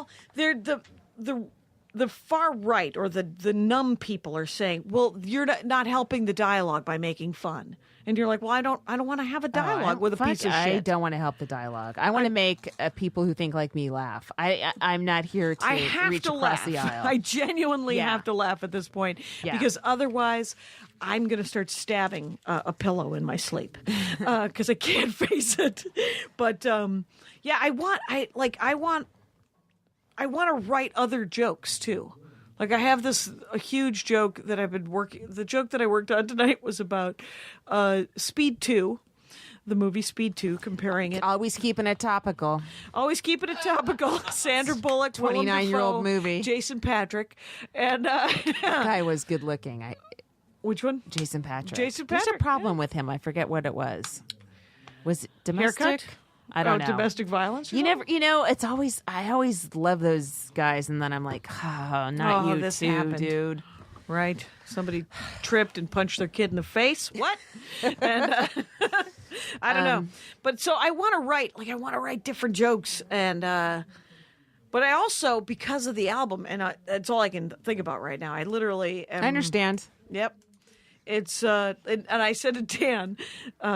the far right or the numb people are saying, well, you're not helping the dialogue by making fun. And you're like, well, I don't want to have a dialogue with a piece of shit.
I don't want to help the dialogue. I want to make people who think like me laugh. I'm not here to
I have
reach
to
across
laugh.
the aisle.
I genuinely
Yeah.
have to laugh at this point
Yeah.
because otherwise I'm going to start stabbing a pillow in my sleep because I can't face it. But yeah, I want to write other jokes too. Like I have a huge joke that I've been working. The joke that I worked on tonight was about Speed 2, the movie Speed 2, comparing it.
Always keeping it topical.
Always keeping it topical. Sandra Bullock, Willem
29-year-old
Dafoe,
movie.
Jason Patrick, and
Guy was good looking.
which one?
Jason Patrick.
Jason
There's a
Patrick,
problem with him. I forget what it was. Was it domestic?
Haircut?
I don't know.
Domestic violence.
You never, it's always, I always love those guys, and then I'm like, oh, not
Oh,
you
this
too,
happened.
dude.
Right. Somebody tripped and punched their kid in the face. What? And I don't know. But so I want to write different jokes, and but I also, because of the album, and that's all I can think about right now. I literally am,
I understand.
Yep. It's and I said to Dan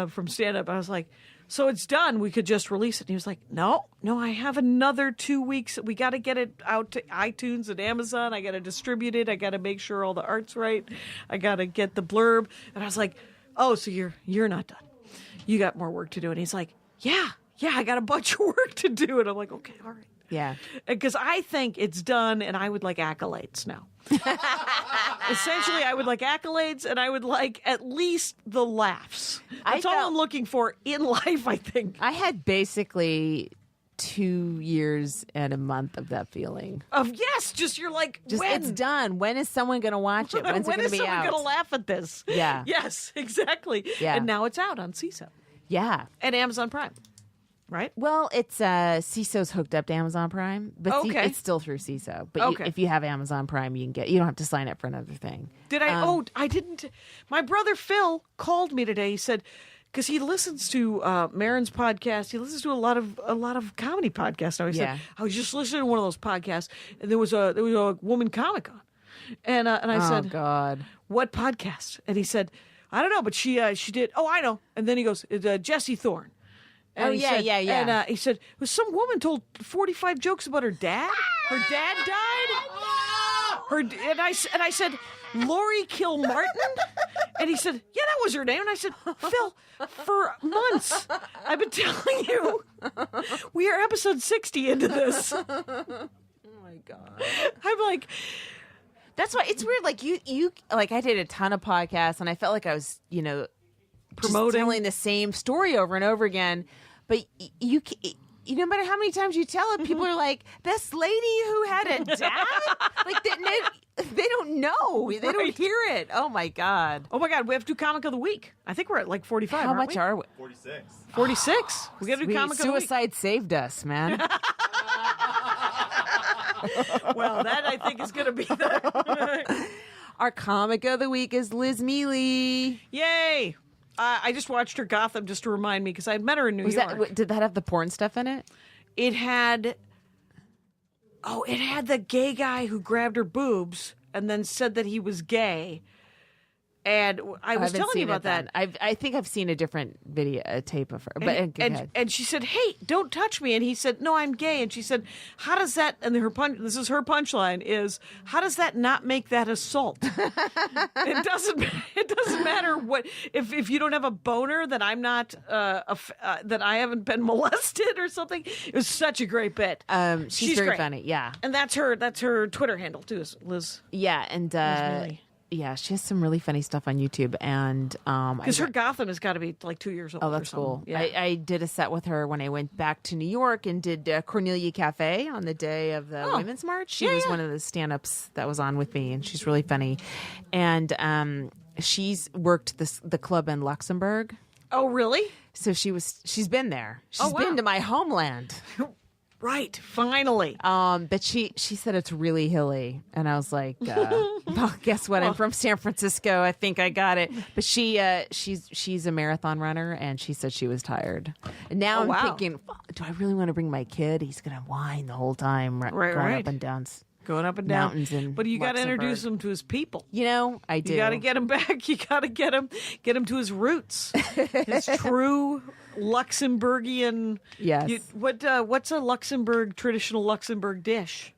from Stand Up, I was like, So it's done. We could just release it. And he was like, no, I have another 2 weeks. We got to get it out to iTunes and Amazon. I got to distribute it. I got to make sure all the art's right. I got to get the blurb. And I was like, oh, so you're not done. You got more work to do. And he's like, yeah, I got a bunch of work to do. And I'm like, okay, all right.
Yeah.
Because I think it's done, and I would like accolades now. Essentially, I would like accolades, and I would like at least the laughs. That's all I'm looking for in life, I think.
I had basically 2 years and a month of that feeling.
Just you're like,
Just
when?
it's done. When is someone going to watch it? When's
When
it going
is
to be
someone
out?
going to laugh at this?
Yeah.
Yes, exactly.
Yeah.
And now it's out on CISO
Yeah.
and Amazon Prime, right?
Well, it's CISO's hooked up to Amazon Prime, but
Okay.
it's still through CISO. But
Okay.
if you have Amazon Prime, you don't have to sign up for another thing.
Did I? I didn't. My brother Phil called me today. He said, because he listens to Marin's podcast. He listens to a lot of comedy podcasts. Now he
Yeah.
said, I was just listening to one of those podcasts, and there was a woman comic on, and I
Oh
said,
God.
what podcast? And he said, I don't know, but she did. Oh, I know. And then he goes, Jesse Thorne. And
Oh,
he
yeah,
said-
yeah.
And he said, was some woman told 45 jokes about her dad? Her dad died. And I said, Lori Kilmartin? And he said, yeah, that was her name. And I said, Phil, for months, I've been telling you, we are episode 60 into this.
Oh my God.
I'm like,
That's why it's weird. Like you like I did a ton of podcasts, and I felt like I was, just
Promoting.
telling the same story over and over again. But you no matter how many times you tell it, people are like, this lady who had a dad, like they don't know, they don't
Right.
hear it. Oh my God.
oh my God, we have to do Comic of the Week. I think we're at like 45.
How
aren't
much
we?
are we?
46. We got to do
Sweet.
Comic of the Week.
Suicide saved us, man.
Well, that I think is going to be the
Our comic of the week is Liz Mealy.
yay. I just watched her Gotham just to remind me because I had met her in New
Was
York.
that did that have the porn stuff in it?
It had the gay guy who grabbed her boobs and then said that he was gay. And I was
haven't
telling you
seen
about
it
that.
then. I think I've seen a different video, a tape of her. But go ahead.
And she said, "Hey, don't touch me." And he said, "No, I'm gay." And she said, "How does that?" And this is her punchline is, "How does that not make that assault?" It doesn't matter what if you don't have a boner that I'm not that I haven't been molested or something. It was such a great bit.
She's very
great.
funny. Yeah.
And that's her Twitter handle too, is Liz.
Yeah, and
Mealy.
yeah, she has some really funny stuff on YouTube, and
Because her Gotham has got to be like 2 years old.
oh,
or
that's
something.
cool.
Yeah.
I did a set with her when I went back to New York and did Cornelia Cafe on the day of the Women's March. She was one of the stand-ups that was on with me, and she's really funny. And she's worked the club in Luxembourg,
Oh, really?
so she's been there. She's
wow.
been to my homeland.
Right. Finally.
But she said it's really hilly, and I was like, well, guess what? I'm from San Francisco. I think I got it. But she's a marathon runner, and she said she was tired. And now I'm
wow.
thinking, do I really want to bring my kid? He's gonna whine the whole time, going
right.
up and down.
Going up and down.
Mountains in
but you got to
Luxembourg.
introduce him to his people.
I do.
You got to get him back. You got to get him to his roots, his true Luxembourgian.
Yes.
What's a traditional Luxembourg dish?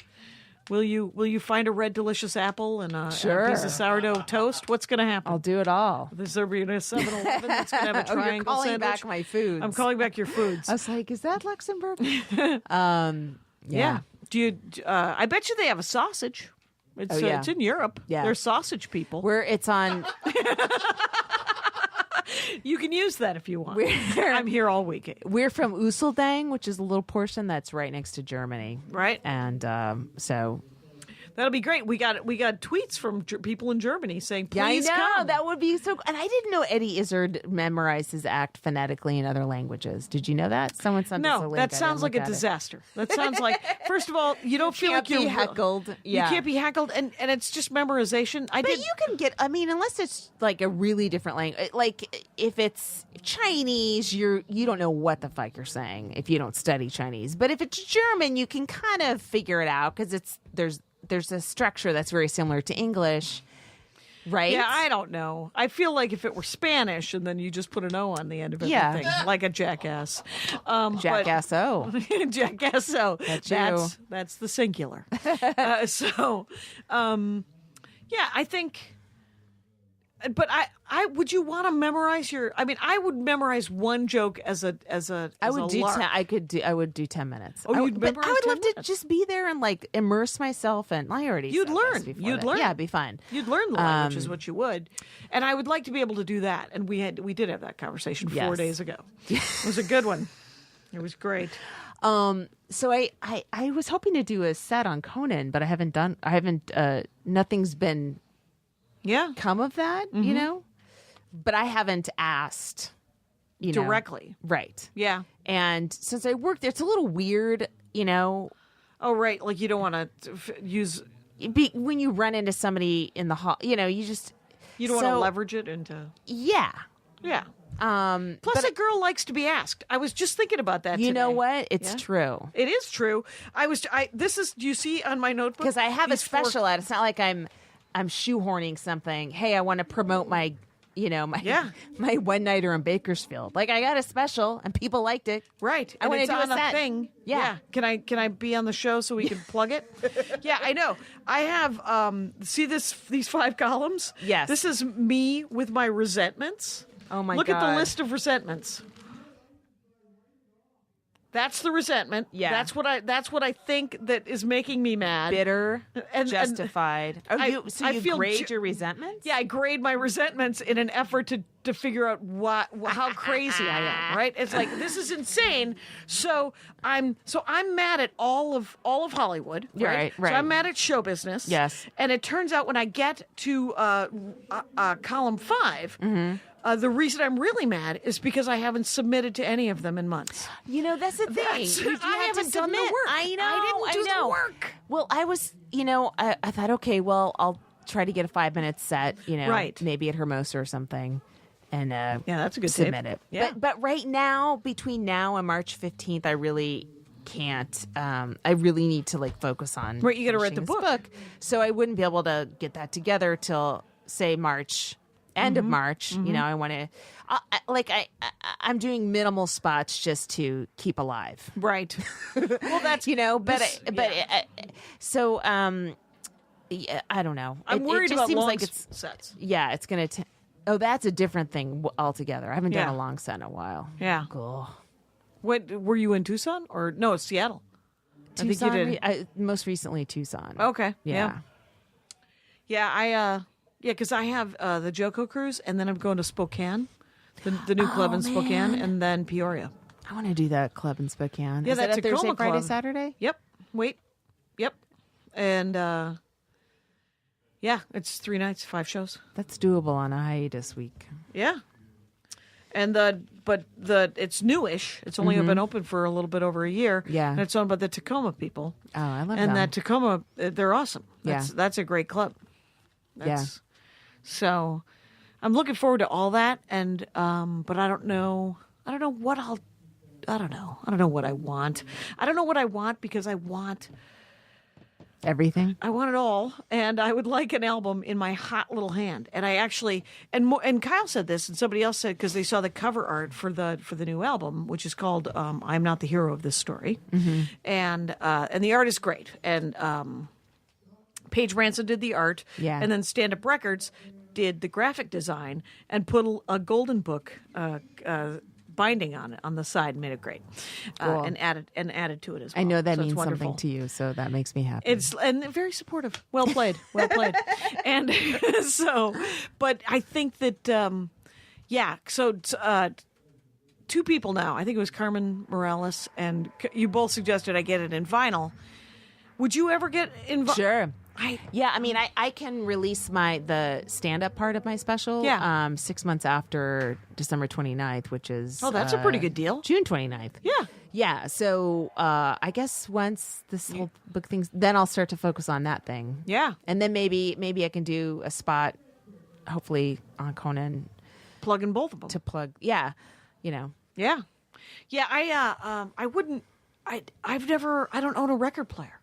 Will you find a red delicious apple and a piece of sourdough toast? What's going to happen?
I'll do it all.
There's there be a 7-Eleven that's going to have a
Oh,
triangle
you're calling
sandwich.
back my foods.
I'm calling back your foods.
I was like, is that Luxembourg?
Yeah. Do you? I bet you they have a sausage. It's
Oh, yeah.
it's in Europe.
Yeah.
They're sausage people.
It's on.
You can use that if you want.
We're-
I'm here all week.
We're from Useldang, which is a little portion that's right next to Germany.
Right.
And so
That'll be great. We got tweets from people in Germany saying,
yeah, I
"Please
know
come."
that would be so. And I didn't know Eddie Izzard memorized his act phonetically in other languages. Did you know that? Someone sent us a
No,
link.
that
I
sounds
didn't
like a
look at it.
disaster. That sounds like, first of all, you don't feel
Can't
like
be
you're
heckled. Yeah.
You can't be heckled, and it's just memorization.
But you can get. I mean, unless it's like a really different language. Like if it's Chinese, you don't know what the fuck you're saying if you don't study Chinese. But if it's German, you can kind of figure it out because there's a structure that's very similar to English. Right?
Yeah, I don't know. I feel like if it were Spanish and then you just put an O on the end of
Yeah.
everything, like a jackass.
Jackasso.
Jackasso.
you.
That's the singular. Yeah, I think. But I would you want to memorize your? I mean, I would memorize one joke as a.
I would do.
lark.
I would do 10 minutes.
Oh,
I
you'd
would, but
memorize
I would
10
love to
minutes?
just be there and like immerse myself, and I already.
You'd
said
learn.
this before
You'd
that.
learn.
Yeah, it'd be fun.
You'd learn the language is what you would, and I would like to be able to do that. And we did have that conversation 4
Yes.
days ago. It was a good one. It was great.
So I was hoping to do a set on Conan, but I haven't. Nothing's been
Yeah,
come of that, you know. But I haven't asked. You know.
directly.
Right.
Yeah.
And since I work there, it's a little weird, you know.
Oh, right. Like you don't want to use.
When you run into somebody in the hall, you know, you just
You don't want to
So-
leverage it into.
yeah.
Yeah.
Plus,
Plus, a girl likes to be asked. I was just thinking about that.
you know
today.
what? It's
Yeah.
true.
It is true. This is. Do you see on my notebook?
Because I have a
These four-
special ad. It's not like I'm shoehorning something. Hey, I want to promote my, you know, my
Yeah.
my one nighter in Bakersfield. Like I got a special and people liked it.
Right.
I
and
wanna
it's
do a
on
set.
thing.
Yeah.
Can I be on the show so we can plug it? Yeah, I know. I have see these 5 columns?
Yes.
This is me with my resentments.
Oh my
Look at the
God.
list of resentments. That's the resentment.
Yeah.
That's what I think that is making me mad.
Bitter,
And-
justified.
I
You
feel
grade
ju-
your resentments?
Yeah, I grade my resentments in an effort to figure out how crazy I am. Right? It's like this is insane. So I'm mad at all of Hollywood. Right.
Right.
So I'm mad at show business.
Yes.
And it turns out when I get to column 5. The reason I'm really mad is because I haven't submitted to any of them in months.
You know, that's the thing.
That's-
You do
I
have to
haven't done the
submit.
work.
I know.
I didn't do the
know.
work.
Well, I was, you know, I thought, okay, well, I'll try to get a 5-minute set, you know,
Right.
maybe at Hermosa or something, and
Yeah, that's a good
submit
tape.
it.
Yeah.
But right now, between now and March 15th, I really can't. I really need to like focus on.
Right, you gotta write
finishing
the
this
book.
So I wouldn't be able to get that together till say March. End of
Mm-hmm.
March, you know. I want to, I'm doing minimal spots just to keep alive.
Right. Well, that's
You know, but
this-
so yeah, I don't know.
I'm
It
worried
just
about
seems
long
like it's
sets.
yeah, it's gonna. Oh, that's a different thing altogether. I haven't done
Yeah.
a long set in a while.
Yeah.
Cool.
What were you in Tucson or no? It's Seattle.
Tucson.
I think you did.
Most recently, Tucson.
Okay.
Yeah.
Yeah. Because I have the Joko cruise, and then I'm going to Spokane, the new club in Spokane,
man.
and then Peoria.
I want to do that club in Spokane.
Yeah,
Is
that
that a Thursday,
Tacoma
Friday,
club.
Saturday?
Yep. Wait. Yep. And yeah, it's 3 nights, 5 shows.
That's doable on a hiatus week.
Yeah. And it's newish. It's only been open for a little bit over a year.
Yeah.
And it's owned by the Tacoma people.
Oh, I love
And
them.
that Tacoma, they're awesome.
Yeah.
That's a great club.
Yeah.
So I'm looking forward to all that, and but I don't know what I don't know what I want. I don't know what I want because I want
Everything.
it all, and I would like an album in my hot little hand. And I actually and Kyle said this, and somebody else said because they saw the cover art for the new album, which is called "I'm Not the Hero of This Story," and the art is great. And Paige Ransom did the art,
Yeah.
and then Stand Up Records did the graphic design and put a golden book binding on it on the side, and made it great,
Cool.
and added to it as well.
I know that
So it's
means
wonderful.
something to you, so that makes me happy.
It's and very supportive. Well played. And so, but I think that yeah. So 2 people now. I think it was Carmen Morales, and you both suggested I get it in vinyl. Would you ever get in vinyl?
Sure.
I
Yeah, I mean, I can release the stand-up part of my special
Yeah.
6 months after December 29th, which is...
Oh, that's a pretty good deal.
June 29th.
Yeah.
Yeah, so I guess once this whole book thing's... Then I'll start to focus on that thing.
Yeah.
And then maybe I can do a spot, hopefully, on Conan
Plug in both of them.
to plug... Yeah, you know.
Yeah. Yeah, I wouldn't I don't own a record player.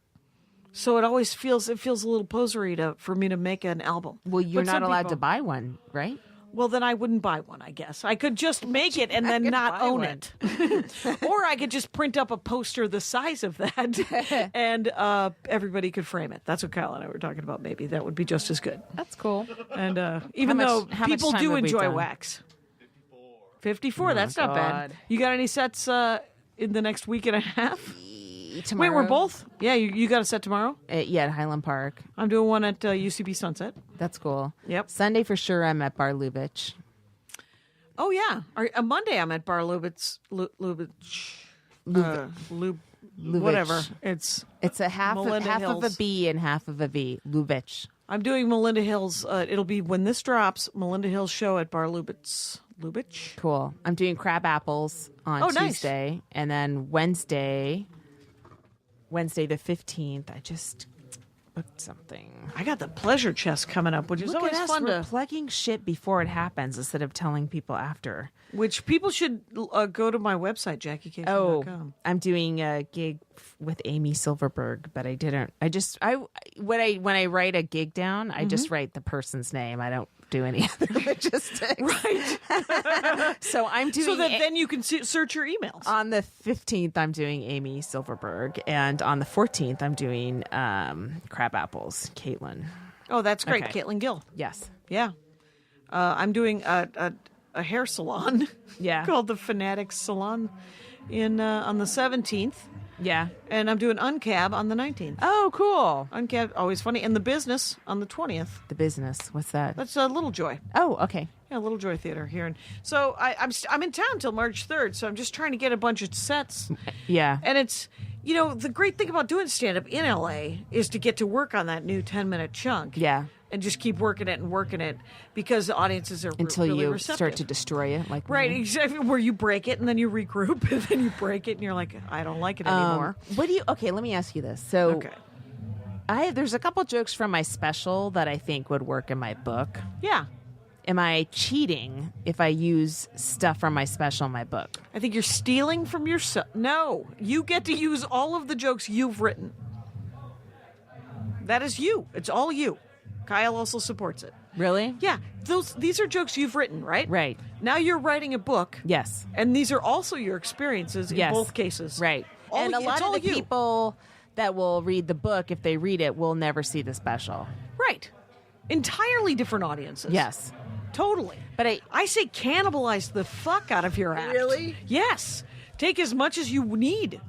So it always feels a little posery for me to make an album.
Well, you're
But
not
some
allowed
people-
to buy one, right?
Well, then I wouldn't buy one, I guess. I could just make it and then
could
not
buy
own
one.
it. Or I could just print up a poster the size of that and everybody could frame it. That's what Kyle and I were talking about, maybe. That would be just as good.
That's cool.
And even
much-
though
how much
people
time
do
have we
enjoy
done?
wax. 54, that's not bad.
God.
You got any sets in the next week and a half?
Tomorrow.
Wait, we're both? Yeah, you got a set tomorrow?
Yeah, at Highland Park.
I'm doing one at UCB Sunset.
That's cool.
Yep.
Sunday for sure. I'm at Bar Lubitsch.
Oh, yeah. Monday I'm at Bar Lubitsch. Whatever. It's
a half
Melinda
of a
Hills.
B and half of a V. Lubitsch.
I'm doing Melinda Hill's. It'll be when this drops. Melinda Hill's show at Bar Lubitsch.
Cool. I'm doing crab apples on
Oh, nice.
Tuesday, and then Wednesday the 15th. I just booked something.
I got the pleasure chest coming up, which is
Look
always
at us.
fun
We're
to.
plugging shit before it happens instead of telling people after.
Which people should go to my website, JackieCasey.com.
I'm doing a gig with Amy Silverberg, but I didn't. When I write a gig down, I just write the person's name. I don't do any other logistics.
Right.
So I'm doing.
So that then you can search your emails.
On the 15th, I'm doing Amy Silverberg, and on the 14th, I'm doing crab apples. Caitlin.
Oh, that's great.
Okay.
Caitlin Gill.
Yes.
Yeah. I'm doing a hair salon
Yeah.
called the Fanatics Salon on the 17th.
Yeah.
And I'm doing Uncab on the 19th.
Oh, cool.
Uncab, always funny. And The Business on the 20th.
The business. What's that?
That's Little Joy.
Oh, okay.
Yeah, Little Joy Theater here. And so I'm in town till March 3rd, so I'm just trying to get a bunch of sets.
Yeah.
And it's, the great thing about doing stand-up in L.A. is to get to work on that new 10-minute chunk.
Yeah.
And just keep working it because the audiences are
Until
really
you
receptive.
start to destroy it, like
Right,
me.
exactly. Where you break it and then you regroup and then you break it and you're like, I don't like it anymore.
What do you? Okay, let me ask you this. So,
Okay.
there's a couple jokes from my special that I think would work in my book.
Yeah.
Am I cheating if I use stuff from my special in my book?
I think you're stealing from yourself. No, you get to use all of the jokes you've written. That is you. It's all you. Kyle also supports it.
Really?
Yeah, these are jokes you've written, right?
Right.
Now you're writing a book.
Yes.
And these are also your experiences in
Yes.
both cases.
Right. And a
it's
lot
all
of the
you.
people that will read the book, if they read it, will never see the special.
Right. Entirely different audiences.
Yes.
Totally.
But
I say cannibalize the fuck out of your act.
Really?
Yes. Take as much as you need.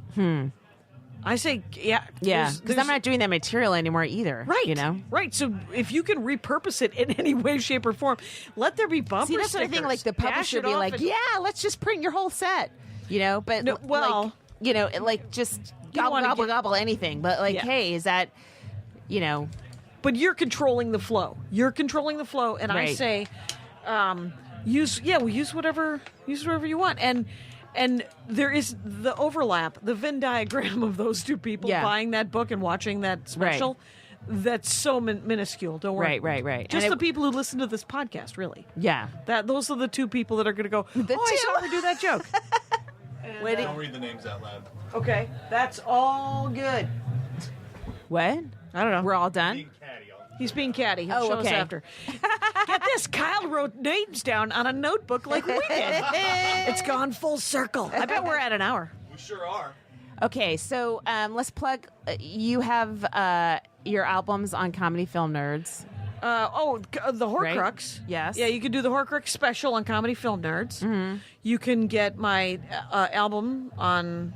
I say, yeah.
Yeah,
there's-
because I'm not doing that material anymore either.
Right.
You know?
Right. So if you can repurpose it in any way, shape, or form, let there be bumper
See, that's
stickers.
the thing. Like, the
Dash
publisher
it
be
off
like,
and-
yeah, let's just print your whole set. You know? But,
No, well-
like, like, just
don't
gobble,
wanna
gobble,
get-
gobble anything. But, like,
Yeah.
hey, is that,
But you're controlling the flow. You're controlling the flow, and I
Right.
say, use whatever you want, and there is the overlap, the Venn diagram of those two people
Yeah.
buying that book and watching that special. That's so minuscule. Don't worry.
Right.
Just
And
the people who listen to this podcast, really.
yeah.
Those are the two people that are going to go. I
two.
saw her do that joke.
Don't read the names out loud.
Okay, that's all good.
What?
I don't know.
We're all done?
Being catty.
He's being catty. He'll
Oh,
show us
okay.
after. Get this. Kyle wrote names down on a notebook like we did. It's gone full circle. I bet we're at an hour.
We sure are.
Okay, so let's plug. You have your albums on Comedy Film Nerds.
The Horcrux.
Yes.
Yeah, you can do the Horcrux special on Comedy Film Nerds. Mm-hmm. You can get my album on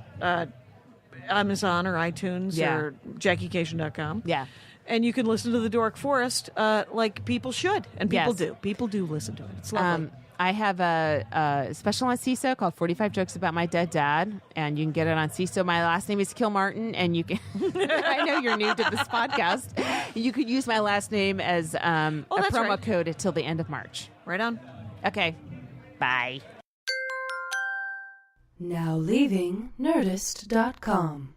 Amazon or iTunes
Yeah.
or JackieCation.com.
Yeah.
And you can listen to The Dork Forest like people should. And people
Yes.
do. People do listen to it. It's lovely.
I have a special on CISO called 45 Jokes About My Dead Dad, and you can get it on CISO. My last name is Kilmartin, and you can. I know you're new to this podcast. You could use my last name as a
that's
promo
right.
code until the end of March.
Right on.
Okay. Bye.
Now leaving Nerdist.com.